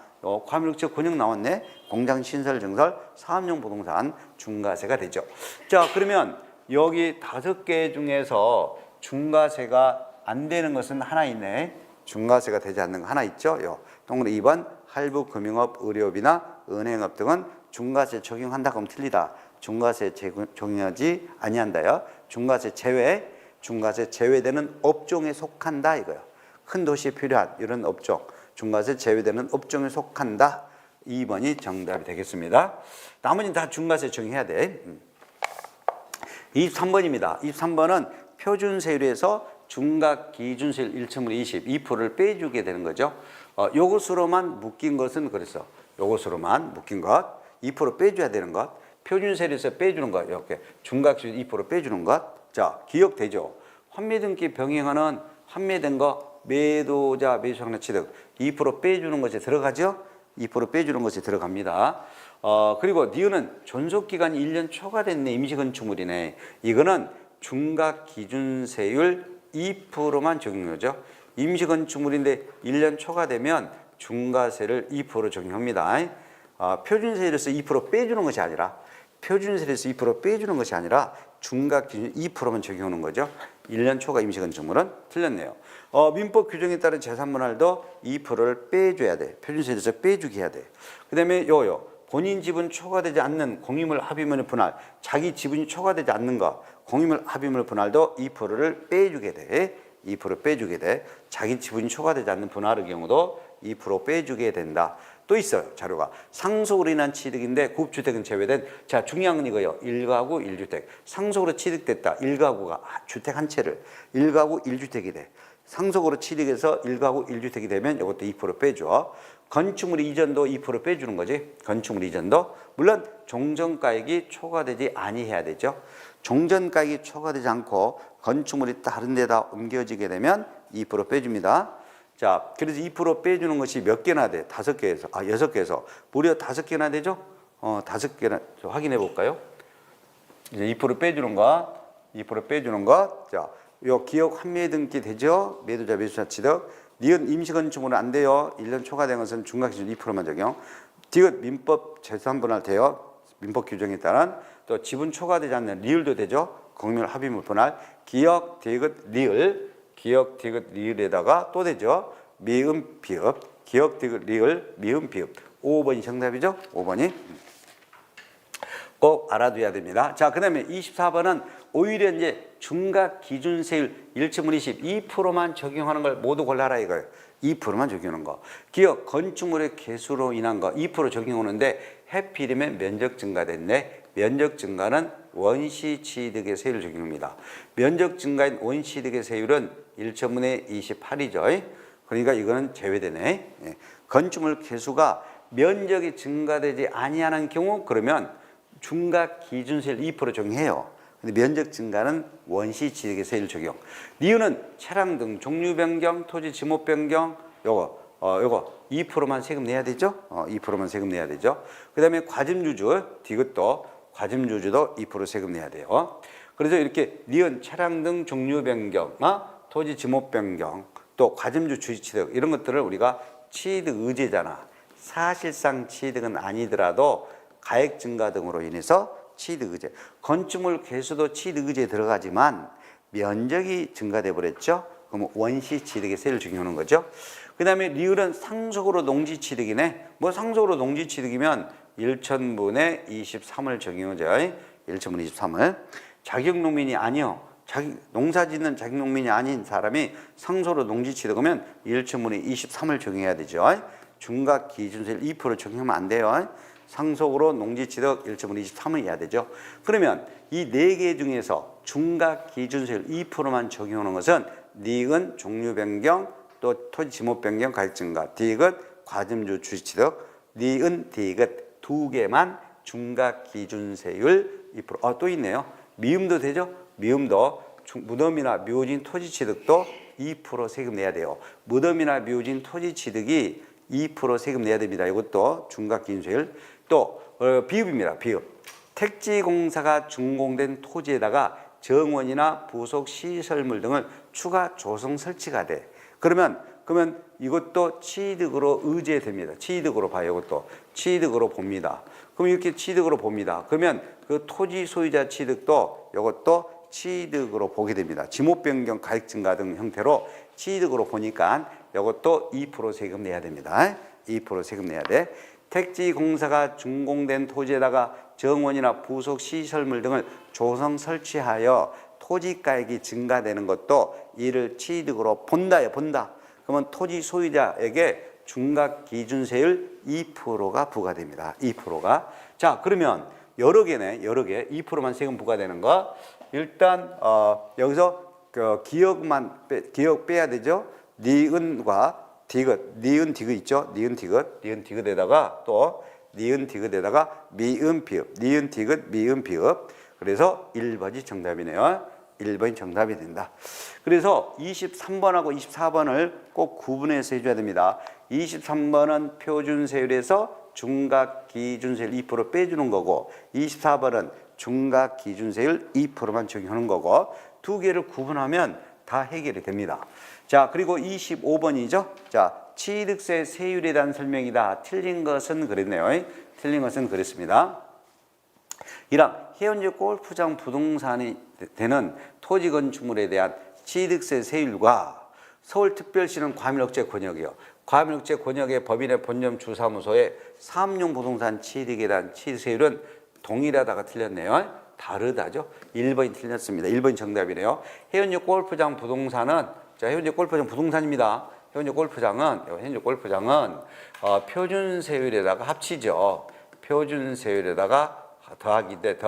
과밀업체 권역 나왔네. 공장 신설 증설 사업용 부동산 중과세가 되죠. 자, 그러면 여기 5개 중에서 중과세가 안 되는 것은 하나 있네. 중과세가 되지 않는 거 하나 있죠. 요. 동그라미 2번 할부, 금융업, 의료업이나 은행업 등은 중과세 적용한다. 그럼 틀리다. 중과세 적용하지 아니한다요. 중과세 제외, 중과세 제외되는 업종에 속한다 이거요. 큰 도시에 필요한 이런 업종, 중과세 제외되는 업종에 속한다. 2번이 정답이 되겠습니다. 나머지는 다 중과세 적용해야 돼. 23번입니다. 23번은 표준세율에서 중과기준세율 1첨으로 22%를 빼주게 되는 거죠. 요것으로만 묶인 것은 그래서 요것으로만 묶인 것, 2% 빼줘야 되는 것, 표준세율에서 빼주는 것, 이렇게 중과기준 2% 빼주는 것. 자, 기억되죠? 환매등기 병행하는 환매된 거 매도자 매수상납 취득 2% 빼주는 것이 들어가죠? 2% 빼주는 것이 들어갑니다. 그리고 니은은 존속기간이 1년 초과됐네. 임시건축물이네. 이거는 중과기준세율 2%만 적용하죠. 임시건축물인데 1년 초과되면 중과세를 2% 적용합니다. 표준세율에서 2% 빼주는 것이 아니라 표준세율에서 2% 빼주는 것이 아니라 중과기준 2%만 적용하는 거죠. 1년 초과 임시건축물은 틀렸네요. 민법 규정에 따른 재산분할도 2%를 빼줘야 돼. 표준세율에서 빼주게 해야 돼. 그 다음에 요요. 본인 지분 초과되지 않는 공유물 합의물 분할, 자기 지분이 초과되지 않는 거, 공유물 합의물 분할도 2%를 빼주게 돼. 2% 빼주게 돼. 자기 지분이 초과되지 않는 분할의 경우도 2% 빼주게 된다. 또 있어요. 자료가. 상속으로 인한 취득인데 구업주택은 제외된. 자, 중요한 건 이거예요. 1가구 1주택. 상속으로 취득됐다. 1가구가 주택 한 채를 1가구 1주택이 돼. 상속으로 취득해서 1가구 1주택이 되면 이것도 2% 빼줘. 건축물 이전도 2% 빼주는 거지. 건축물 이전도. 물론 종전가액이 초과되지 아니해야 되죠. 종전가액이 초과되지 않고 건축물이 다른 데다 옮겨지게 되면 2% 빼줍니다. 자, 그래서 2% 빼주는 것이 몇 개나 돼? 5개에서, 6개에서. 무려 5개나 되죠? 5개나, 확인해 볼까요? 이제 2% 빼주는 거, 2% 빼주는 것. 자, 요 기업 환매 등기 되죠? 매도자, 매수자 취득. 니은 임시건축물은 안 돼요. 1년 초과된 것은 중과기준 2%만 적용. 디귿 민법 재산분할 돼요. 민법 규정에 따른. 또 지분 초과되지 않는 리을도 되죠? 공유물 합의물 분할. 기역, 디귿, 리을. 기역, 디귿, 리을에다가 또 되죠? 미음, 비읍. 기역, 디귿, 리을, 미음, 비읍. 5번이 정답이죠? 5번이. 꼭 알아둬야 됩니다. 자, 그 다음에 24번은 오히려 이제 중과기준세율 1.20 2%만 적용하는 걸 모두 골라라 이거예요. 2%만 적용하는 거. 기업 건축물의 개수로 인한 거 2% 적용하는데 해필이면 면적 증가됐네. 면적 증가는 원시 취득의 세율을 적용합니다. 면적 증가인 원시 취득의 세율은 1.5의 28이죠. 그러니까 이거는 제외되네. 건축물 개수가 면적이 증가되지 아니하는 경우 그러면 중과기준세율 2% 적용해요. 근데 면적 증가는 원시 취득의 세율 적용. 이유는 차량 등 종류 변경, 토지 지목 변경 요거 2%만 세금 내야 되죠? 2%만 세금 내야 되죠. 그다음에 과점유주 디귿도 과점유주도 2% 세금 내야 돼요. 그래서 이렇게 니은 차량 등 종류 변경, 토지 지목 변경, 또 과점주 주식 취득 이런 것들을 우리가 취득 의제잖아. 사실상 취득은 아니더라도 가액 증가 등으로 인해서 취득 의제. 건축물 개수도 취득 의제에 들어가지만 면적이 증가돼 버렸죠. 그럼 원시 취득의 세율을 적용하는 거죠. 그다음에 리을은 상속으로 농지 취득이네. 뭐 상속으로 농지 취득이면 1천분의 23을 적용하죠. 1천분의 23을. 자격농민이 아니요. 농사짓는 자격농민이 아닌 사람이 상속으로 농지 취득하면 1천분의 23을 적용해야 되죠. 중과기준세율 2% 적용하면 안 돼요. 상속으로 농지취득 1.5 23을 해야 되죠. 그러면 이 4개 중에서 중과기준세율 2%만 적용하는 것은 니은 종류 변경, 또 토지 지목 변경 가액 증가, 디귿 과점주 주식취득, 니은 디귿 2개만 중과기준세율 2%. 또 있네요. 미음도 되죠? 미음도 무덤이나 묘진 토지 취득도 2% 세금 내야 돼요. 무덤이나 묘진 토지 취득이 2% 세금 내야 됩니다. 이것도 중과기준세율. 또 비읍입니다. 비읍. 택지공사가 준공된 토지에다가 정원이나 부속 시설물 등을 추가 조성 설치가 돼. 그러면 이것도 취득으로 의제됩니다. 취득으로 봐요. 이것도 취득으로 봅니다. 그럼 이렇게 취득으로 봅니다. 그러면 그 토지 소유자 취득도 이것도 취득으로 보게 됩니다. 지목 변경, 가액 증가 등 형태로 취득으로 보니까 이것도 2% 세금 내야 됩니다. 2% 세금 내야 돼. 택지 공사가 준공된 토지에다가 정원이나 부속 시설물 등을 조성 설치하여 토지가액이 증가되는 것도 이를 취득으로 본다요. 본다. 그러면 토지 소유자에게 중과기준세율 2%가 부과됩니다. 2%가. 자, 그러면 여러 개네. 여러 개. 2%만 세금 부과되는 거. 일단 여기서 기억 빼야 되죠. 니은과 디귿, 니은 디귿 있죠? 니은 디귿에다가 또 니은 디귿에다가 미음 비읍, 니은 디귿, 미음 비읍. 그래서 1번이 정답이네요. 1번이 정답이 된다. 그래서 23번하고 24번을 꼭 구분해서 해줘야 됩니다. 23번은 표준세율에서 중과기준세율 2% 빼주는 거고 24번은 중과기준세율 2%만 적용하는 거고 두 개를 구분하면 다 해결이 됩니다. 자, 그리고 25번이죠. 자, 취득세 세율에 대한 설명이다. 틀린 것은 그랬네요. 틀린 것은 그랬습니다. 1랑 해운제 골프장 부동산이 되는 토지 건축물에 대한 취득세 세율과 서울특별시는 과밀억제 권역이요. 과밀억제 권역의 법인의 본점 주사무소의 사업용 부동산 취득에 대한 취득세율은 동일하다가 틀렸네요. 다르다죠. 1번이 틀렸습니다. 1번이 정답이네요. 해운제 골프장 부동산은 자, 해운제 골프장 부동산입니다. 해운제 골프장은 표준세율에다가 합치죠. 표준세율에다가 더하기인데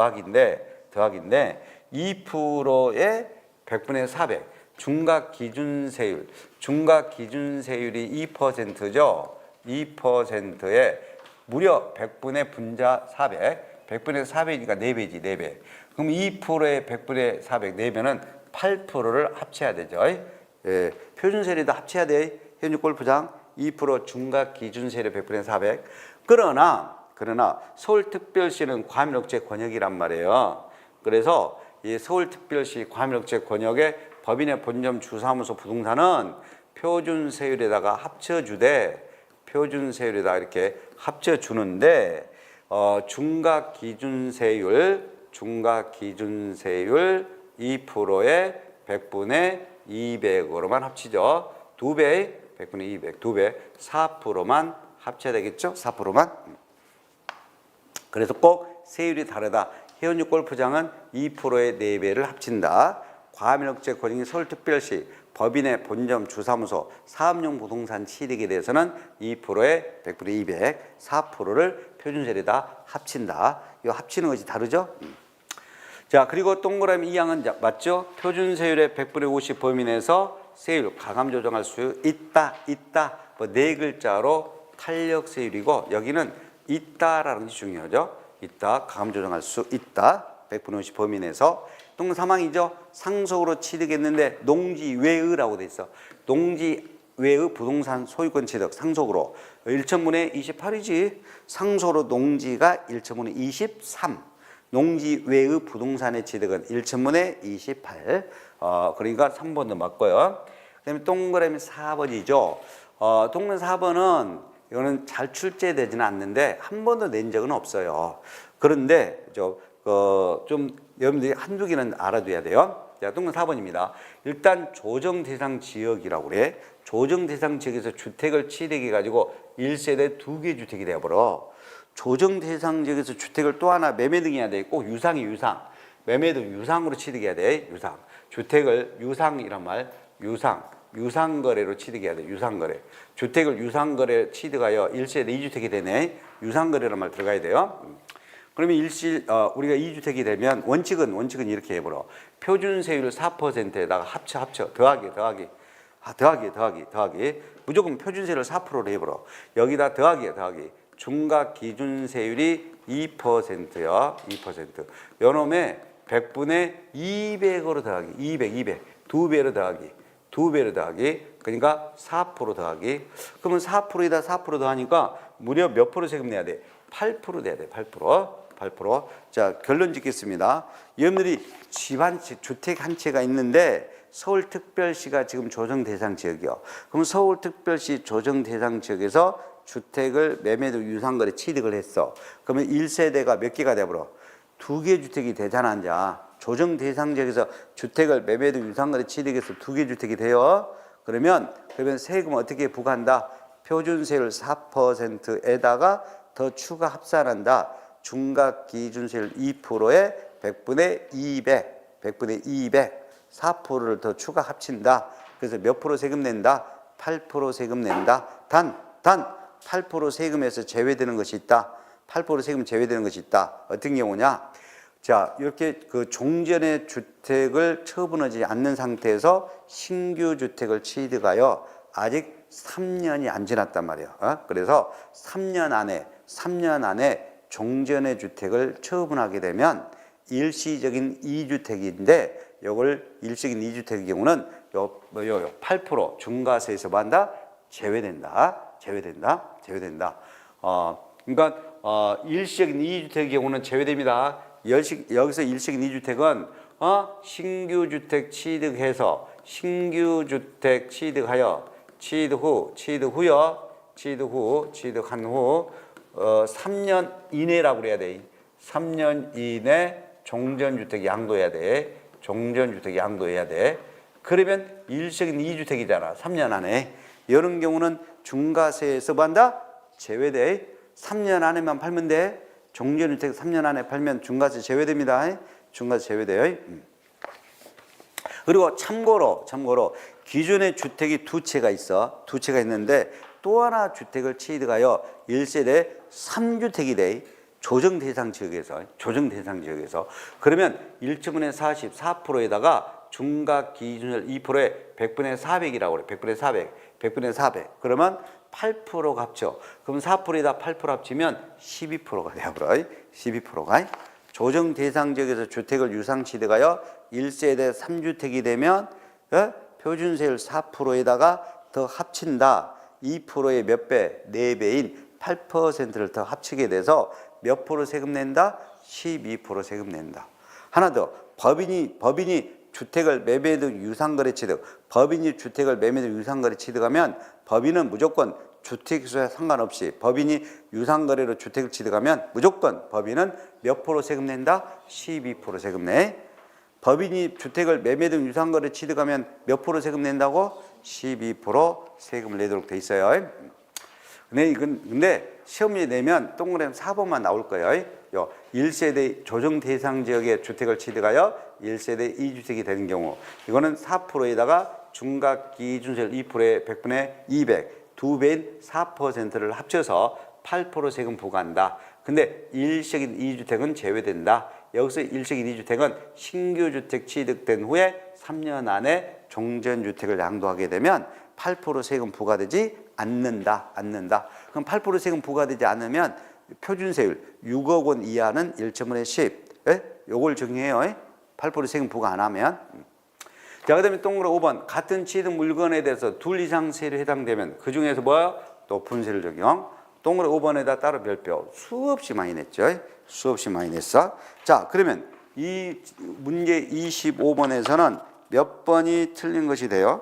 2%의 100분의 400 중과기준세율이 2%죠. 2%에 무려 100분의 분자 400 100분의 400이니까 4배지 4배. 그럼 2%의 100분의 400 4배는 8%를 합쳐야 되죠. 예, 표준세율에다 합쳐야 돼. 현재 골프장 2% 중과기준세율의 100분의 400. 그러나 서울특별시는 과밀억제 권역이란 말이에요. 그래서 이 서울특별시 과밀억제 권역의 법인의 본점 주사무소 부동산은 표준세율에다가 합쳐주되 표준세율에다가 이렇게 합쳐주는데 중과기준세율 2%의 100분의 200으로만 합치죠. 2배, 100분의 200, 2배, 4%만 합쳐야 되겠죠? 4%만. 그래서 꼭 세율이 다르다. 해운제 골프장은 2%의 4배를 합친다. 과밀억제 권역인 서울특별시 법인의 본점 주사무소 사업용 부동산 취득에 대해서는 2%의 100분의 200, 4%를 표준세율에다 합친다. 이거 합치는 것이 다르죠? 자, 그리고 동그라미 2항은 맞죠? 표준세율의 100분의 50 범위 내에서 세율 가감 조정할 수 있다. 뭐 네 글자로 탄력세율이고 여기는 있다라는 것이 중요하죠. 있다, 가감 조정할 수 있다. 100분의 50 범위 내에서. 동 3항이죠. 상속으로 취득했는데 농지 외의라고 돼 있어. 농지 외의 부동산 소유권 취득 상속으로 1천분의 28이지. 상속으로 농지가 1천분의 23. 농지 외의 부동산의 취득은 1천분의 28. 그러니까 3번도 맞고요. 그다음에 동그라미 4번이죠. 동그라미 4번은 이거는 잘 출제되지는 않는데 한 번도 낸 적은 없어요. 그런데 좀 여러분들이 한두 개는 알아둬야 돼요. 자, 동그라미 4번입니다. 일단 조정 대상 지역이라고 그래. 조정 대상 지역에서 주택을 취득해가지고 1세대 2개 주택이 되어버려. 조정 대상 지역에서 주택을 또 하나 매매 등해야 돼. 꼭 유상이 유상. 매매도 유상으로 취득해야 돼. 유상. 주택을 유상이란 말. 유상거래로 취득해야 돼. 유상거래. 주택을 유상거래 취득하여 1세대 2주택이 되네. 유상거래란 말 들어가야 돼요. 그러면 우리가 2주택이 되면 원칙은 이렇게 해버려. 표준세율 4%에다가 합쳐 더하기. 무조건 표준세율 4%로 해버려. 여기다 더하기. 중과기준세율이 2%야. 2%. 요놈에 100분의 200으로 더하기. 200. 2배로 더하기. 그러니까 4% 더하기. 그러면 4%에다 4% 더하니까 무려 몇 프로 세금 내야 돼? 8% 내야 돼. 8%. 자, 결론 짓겠습니다. 여러분들이 집 한 채, 주택 한 채가 있는데 서울특별시가 지금 조정 대상 지역이요. 그럼 서울특별시 조정 대상 지역에서 주택을 매매도 유상거래 취득을 했어. 그러면 1세대가 몇 개가 돼버려? 2개 주택이 되잖아, 이제. 조정 대상 지역에서 주택을 매매 등 유상거래 취득해서 2개 주택이 돼요. 그러면 세금을 어떻게 부과한다? 표준세율 4%에다가 더 추가 합산한다. 중각 기준세율 2%에 100분의 200, 4%를 더 추가 합친다. 그래서 몇 프로 세금 낸다? 8% 세금 낸다. 단 8% 세금에서 제외되는 것이 있다. 8% 세금 제외되는 것이 있다. 어떤 경우냐? 자, 이렇게 그 종전의 주택을 처분하지 않는 상태에서 신규 주택을 취득하여 아직 3년이 안 지났단 말이에요. 그래서 3년 안에 종전의 주택을 처분하게 되면 일시적인 2주택인데 이걸 일시적인 2주택의 경우는 요 8% 중과세에서 받는다. 제외된다. 그러니까 일시적인 2주택의 경우는 제외됩니다. 여기서 일시적인 2주택은 신규 주택 취득해서 신규 주택 취득하여 취득한 후 3년 이내라고 그래야 돼. 3년 이내 종전주택 양도해야 돼. 그러면 일시적인 2주택이잖아. 3년 안에. 이런 경우는 중과세에서 받는다? 제외돼. 3년 안에만 팔면 돼. 종전주택 3년 안에 팔면 중과세 제외됩니다. 중과세 제외돼요. 그리고 참고로 기존의 주택이 2채가 있어. 2채가 있는데 또 하나 주택을 취득하여 1세대 3주택이 돼. 조정 대상 지역에서. 그러면 1층분의 44%에다가 중각 기준율 2%에 100분의 400이라고 그래. 100분의 400. 그러면 8%가 합쳐. 그럼 4%에다 8% 합치면 12%가 되어버려. 12%가. 조정 대상 지역에서 주택을 유상 취득하여 1세대 3주택이 되면 표준세율 4%에다가 더 합친다. 2%의 몇 배? 4배인 8%를 더 합치게 돼서 몇 프로 세금 낸다? 12% 세금 낸다. 하나 더. 법인이 주택을 매매 등 유상거래 취득. 취득하면 법인은 무조건 주택수에 상관없이 법인이 유상거래로 주택을 취득하면 무조건 법인은 몇 프로 세금 낸다? 12% 세금 내. 법인이 주택을 매매 등 유상거래 취득하면 몇 프로 세금 낸다고? 12% 세금을 내도록 돼 있어요. 근데 시험에 내면 동그라미 4번만 나올 거예요. 1세대 조정 대상 지역의 주택을 취득하여 1세대 2주택이 되는 경우 이거는 4%에다가 중각 기준세율 2%에 100분의 200 2배인 4%를 합쳐서 8% 세금 부과한다. 근데 일시적인 2주택은 제외된다. 여기서 일시적인 2주택은 신규 주택 취득된 후에 3년 안에 종전주택을 양도하게 되면 8% 세금 부과되지 않는다. 그럼 8% 세금 부과되지 않으면 표준세율 6억 원 이하는 1.5의 10. 요걸 정의해요. 8% 세금 부과 안 하면. 자, 그 다음에 동그라 5번. 같은 취득 물건에 대해서 둘 이상 세율에 해당되면 그 중에서 뭐야? 높은 세율 적용. 동그라 5번에다 따로 별표. 수없이 많이 냈죠. 수없이 많이 냈어. 자, 그러면 이 문제 25번에서는 몇 번이 틀린 것이 돼요?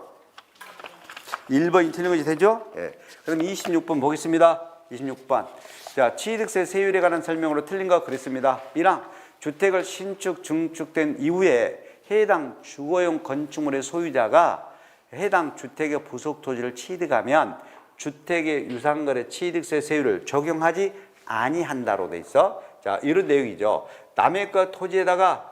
1번이 틀린 것이 되죠? 예. 그럼 26번 보겠습니다. 26번. 자, 취득세 세율에 관한 설명으로 틀린 거 그랬습니다. B랑 주택을 신축, 증축된 이후에 해당 주거용 건축물의 소유자가 해당 주택의 부속 토지를 취득하면 주택의 유상거래 취득세 세율을 적용하지 아니한다로 돼 있어. 자, 이런 내용이죠. 남의 것 토지에다가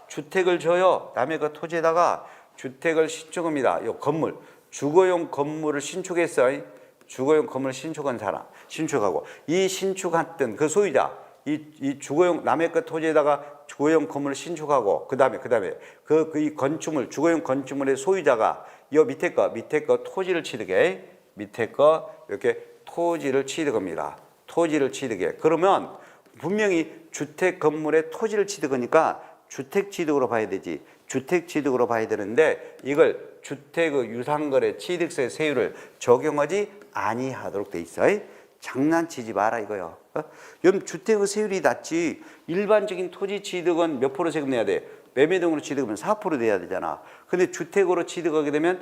주택을 줘요. 남의 것 토지에다가 주택을 신축합니다. 요 건물, 주거용 건물을 신축했어요. 주거용 건물을 신축한 사람, 신축하고 이 신축했던 그 소유자, 이 주거용 남의 것 토지에다가 주거용 건물을 신축하고 그다음에 이 건축물, 주거용 건축물의 소유자가 이 밑에 거 토지를 취득해. 밑에 거 이렇게 토지를 취득합니다. 토지를 취득해. 그러면 분명히 주택 건물의 토지를 취득하니까 주택 취득으로 봐야 되지. 주택 취득으로 봐야 되는데 이걸 주택의 유상거래 취득세 세율을 적용하지 아니하도록 돼 있어. 장난치지 마라 이거요. 여러분 주택의 세율이 낮지. 일반적인 토지 취득은 몇 프로 세금 내야 돼? 매매 등으로 취득하면 4% 내야 되잖아. 근데 주택으로 취득하게 되면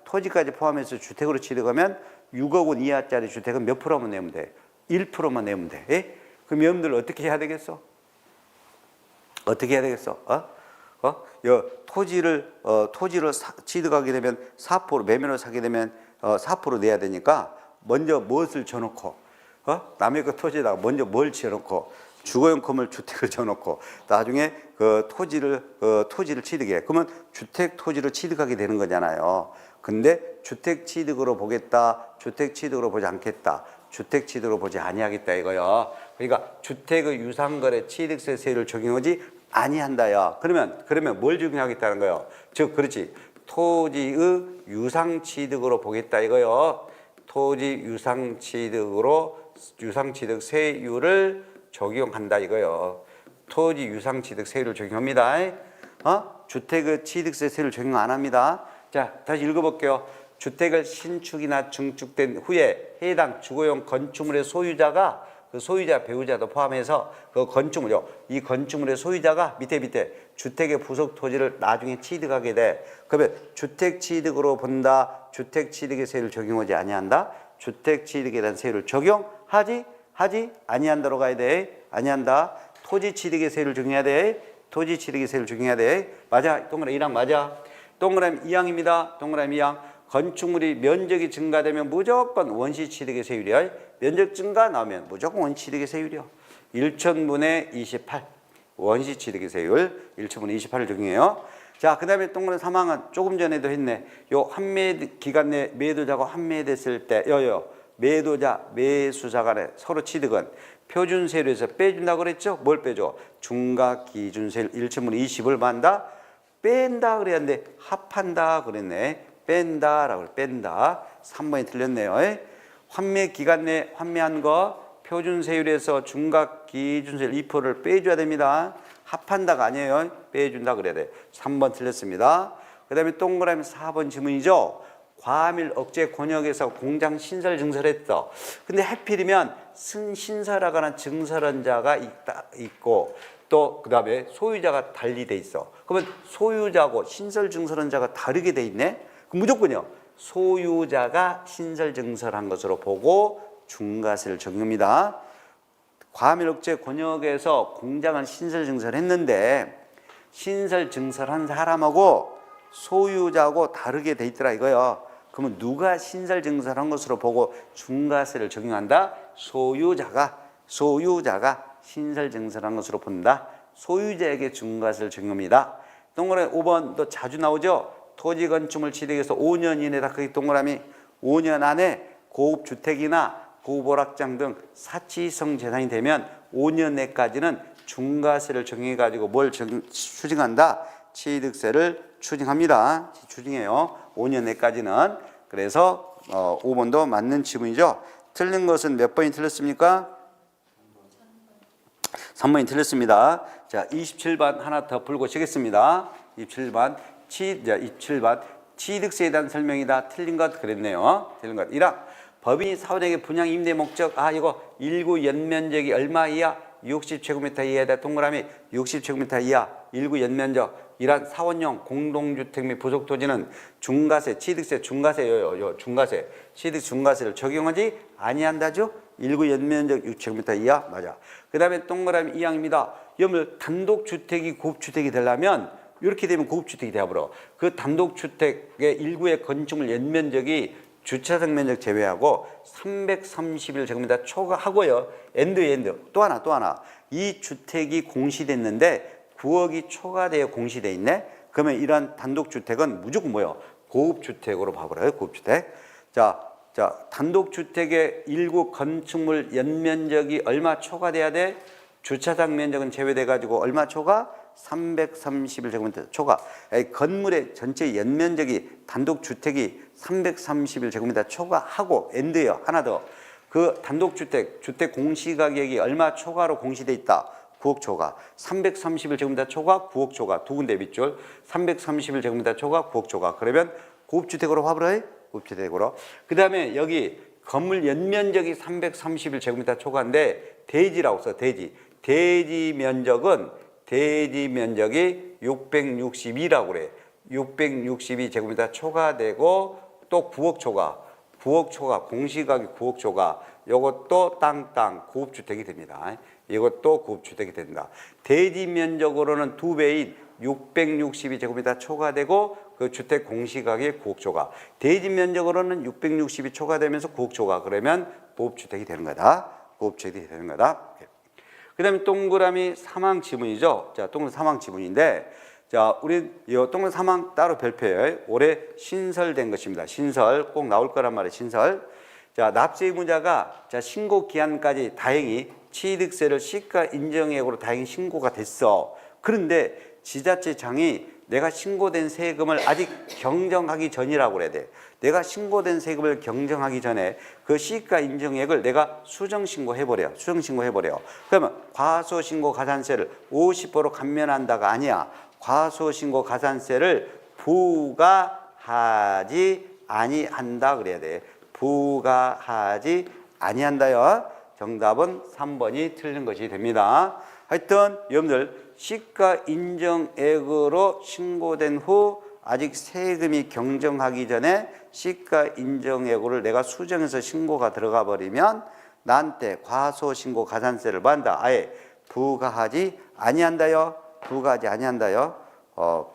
토지까지 포함해서 주택으로 취득하면 6억 원 이하짜리 주택은 몇 프로만 내면 돼? 1%만 내면 돼. 그럼 여러분들 어떻게 해야 되겠어? 어떻게 해야 되겠어? 토지를 취득하게 되면 4% 매매로 사게 되면 4% 내야 되니까 먼저 무엇을 줘놓고 남의 그 토지에다가 먼저 뭘 지어놓고 주거용품을 주택을 지어놓고 나중에 그 토지를 취득해. 그러면 주택 토지를 취득하게 되는 거잖아요. 근데 주택 취득으로 보겠다, 주택 취득으로 보지 않겠다, 주택 취득으로 보지 아니하겠다 이거요. 그러니까 주택의 유상거래 취득세를 적용하지 아니한다요. 그러면 뭘 적용하겠다는 거예요? 즉 그렇지. 토지의 유상 취득으로 보겠다 이거요. 토지 유상 취득으로 유상취득 세율을 적용한다 이거요. 토지 유상취득 세율을 적용합니다. 주택의 취득세 세율을 적용 안 합니다. 자, 다시 읽어볼게요. 주택을 신축이나 증축된 후에 해당 주거용 건축물의 소유자가 그 소유자 배우자도 포함해서 그 건축물요. 이 건축물의 소유자가 밑에 주택의 부속 토지를 나중에 취득하게 돼. 그러면 주택 취득으로 본다. 주택 취득의 세율을 적용하지 아니한다. 주택 취득에 대한 세율을 적용하지 아니한다로 가야 돼. 아니한다. 토지 취득의 세율을 적용해야 돼. 토지 취득의 세율을 적용해야 돼. 맞아. 동그라미 1항 맞아. 동그라미 2항입니다. 동그라미 2항. 건축물이 면적이 증가되면 무조건 원시 취득의 세율이야. 면적 증가 나오면 무조건 원시 취득의 세율이야. 1천분의 28 원시 취득의 세율 1천분의 28을 적용해요. 자, 그 다음에 동그라미 3항은 조금 전에도 했네. 요 환매 기간 내 매도자가 환매됐을 때 매도자, 매수자 간에 서로 취득은 표준세율에서 빼준다고 그랬죠? 뭘 빼줘? 중과기준세율 1천분의 20을 만다? 뺀다 그랬는데 합한다 그랬네. 뺀다라고 그래. 뺀다. 3번이 틀렸네요. 환매 기간 내 환매한 거 표준세율에서 중과기준세율 2%를 빼줘야 됩니다. 합한다가 아니에요. 빼준다 그래야 돼. 3번 틀렸습니다. 그 다음에 동그라미 4번 지문이죠. 과밀 억제 권역에서 공장 신설 증설했어. 근데 하필이면 신설하거나 증설한 자가 있고 또 그 다음에 소유자가 달리 돼 있어. 그러면 소유자고 신설 증설한 자가 다르게 돼 있네. 그럼 무조건요. 소유자가 신설 증설한 것으로 보고 중과세를 적용합니다. 과밀 억제 권역에서 공장을 신설 증설했는데 신설 증설한 사람하고 소유자하고 다르게 돼 있더라 이거요. 그러면 누가 신설 증설한 것으로 보고 중과세를 적용한다? 소유자가 신설 증설한 것으로 본다. 소유자에게 중과세를 적용합니다. 동그라미 5번도 자주 나오죠. 토지 건축물 취득해서 5년 이내다. 그 동그라미 5년 안에 고급 주택이나 고급 오락장 등 사치성 재산이 되면 5년 내까지는 중과세를 적용해 가지고 뭘 추징한다? 취득세를 추징합니다. 추징해요. 5년 내까지는. 그래서 5번도 맞는 지문이죠. 틀린 것은 몇 번이 틀렸습니까? 3번이 틀렸습니다. 자, 27번 하나 더 풀고 치겠습니다. 27번 취득세에 대한 설명이다. 틀린 것 그랬네요. 틀린 것. 1항 법인이 사원에게 분양 임대 목적 이거 일구 연면적이 얼마 이하? 60제곱미터 이하다. 동그라미 60제곱미터 이하 일구 연면적 이란 사원용 공동주택 및 부속토지는 중과세, 취득세, 중과세요. 중과세, 취득 중과세를 적용하지 아니한다죠. 일구 연면적 6제곱미터 이하 맞아. 그 다음에 동그라미 2항입니다. 여러분 단독주택이 고급주택이 되려면 이렇게 되면 고급주택이 되어버려. 그 단독주택의 일구의 건축물 연면적이 주차장 면적 제외하고 331제곱미터 초과하고요. 엔드 또 하나 이 주택이 공시됐는데 9억이 초과되어 공시돼 있네. 그러면 이런 단독주택은 무조건 뭐요? 고급주택으로 봐버려요. 고급주택. 자 단독주택의 일구 건축물 연면적이 얼마 초과돼야 돼? 주차장 면적은 제외돼 가지고 얼마 초과? 331제곱미터 초과. 건물의 전체 연면적이 단독주택이 331제곱미터 초과하고 엔드예요. 하나 더. 그 단독주택 주택 공시가격이 얼마 초과로 공시돼 있다. 9억 초과. 331제곱미터 초과 9억 초과. 두 군데 밑줄. 331제곱미터 초과 9억 초과. 그러면 고급주택으로 화불어요. 고급주택으로. 그 다음에 여기 건물 연면적이 331제곱미터 초과인데 대지라고 써. 대지 면적이 662라고 그래. 662제곱미터 초과되고 또 9억 초과. 공시가격 9억 초과. 요것도 땅 고급주택이 됩니다. 이것도 구업주택이 된다. 대지 면적으로는 2배인 662제곱미터 초과되고 그 주택 공시가격이 9억 초과. 대지 면적으로는 662 초과되면서 9억 초과. 그러면 구업주택이 되는 거다. 구업주택이 되는 거다. 그 다음에 동그라미 사망 지문이죠. 자, 동그라미 사망 지문인데, 자, 우리 이 동그라미 사망 따로 별표예요. 올해 신설된 것입니다. 신설 꼭 나올 거란 말이에요. 신설. 자, 납세 의무자가 자 신고 기한까지 다행히 취득세를 시가 인정액으로 다행히 신고가 됐어. 그런데 지자체장이 내가 신고된 세금을 아직 경정하기 전이라고 그래야 돼. 내가 신고된 세금을 경정하기 전에 그 시가 인정액을 내가 수정 신고해버려. 수정 신고해버려. 그러면 과소신고 가산세를 50% 감면한다가 아니야. 과소신고 가산세를 부과하지 아니한다 그래야 돼. 부과하지 아니한다요. 정답은 3번이 틀린 것이 됩니다. 하여튼 여러분들 시가 인정액으로 신고된 후 아직 세금이 경정하기 전에 시가 인정액을 내가 수정해서 신고가 들어가 버리면 나한테 과소신고 가산세를 받는다. 아예 부과하지 아니한다요. 부과하지 아니한다요.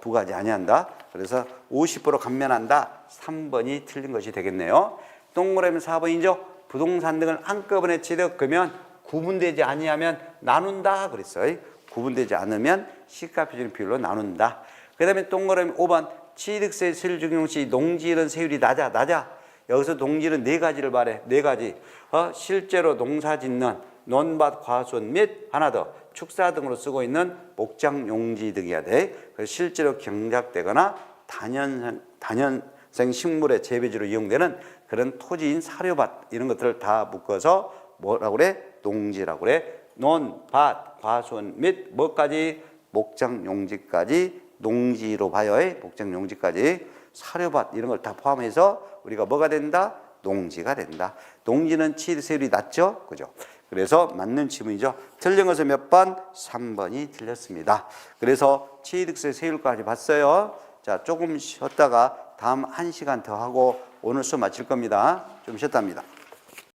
부과하지 아니한다. 그래서 50% 감면한다. 3번이 틀린 것이 되겠네요. 동그라미 4번이죠. 부동산 등을 한꺼번에 취득 그러면 구분되지 아니하면 나눈다 그랬어요. 구분되지 않으면 시가표준 비율로 나눈다. 그 다음에 동그라미 5번 취득세 세율 적용 시 농지일은 세율이 낮아. 여기서 농지일은 4가지를 말해. 4가지. 실제로 농사 짓는 논밭, 과수원 및 하나 더 축사 등으로 쓰고 있는 목장 용지 등이어야 돼. 그래서 실제로 경작되거나 단연생 식물의 재배지로 이용되는 그런 토지인 사료밭 이런 것들을 다 묶어서 뭐라고 그래? 농지라고 그래. 논밭, 과수원 및 뭐까지? 목장 용지까지 농지로 봐요. 목장 용지까지 사료밭 이런 걸 다 포함해서 우리가 뭐가 된다? 농지가 된다. 농지는 취득세율이 낮죠? 그죠? 그래서 맞는 지문이죠. 틀린 것은 몇 번? 3번이 틀렸습니다. 그래서 취득세 세율까지 봤어요. 자, 조금 쉬었다가 다음 1시간 더 하고 오늘 수업 마칠 겁니다. 좀 쉬었답니다.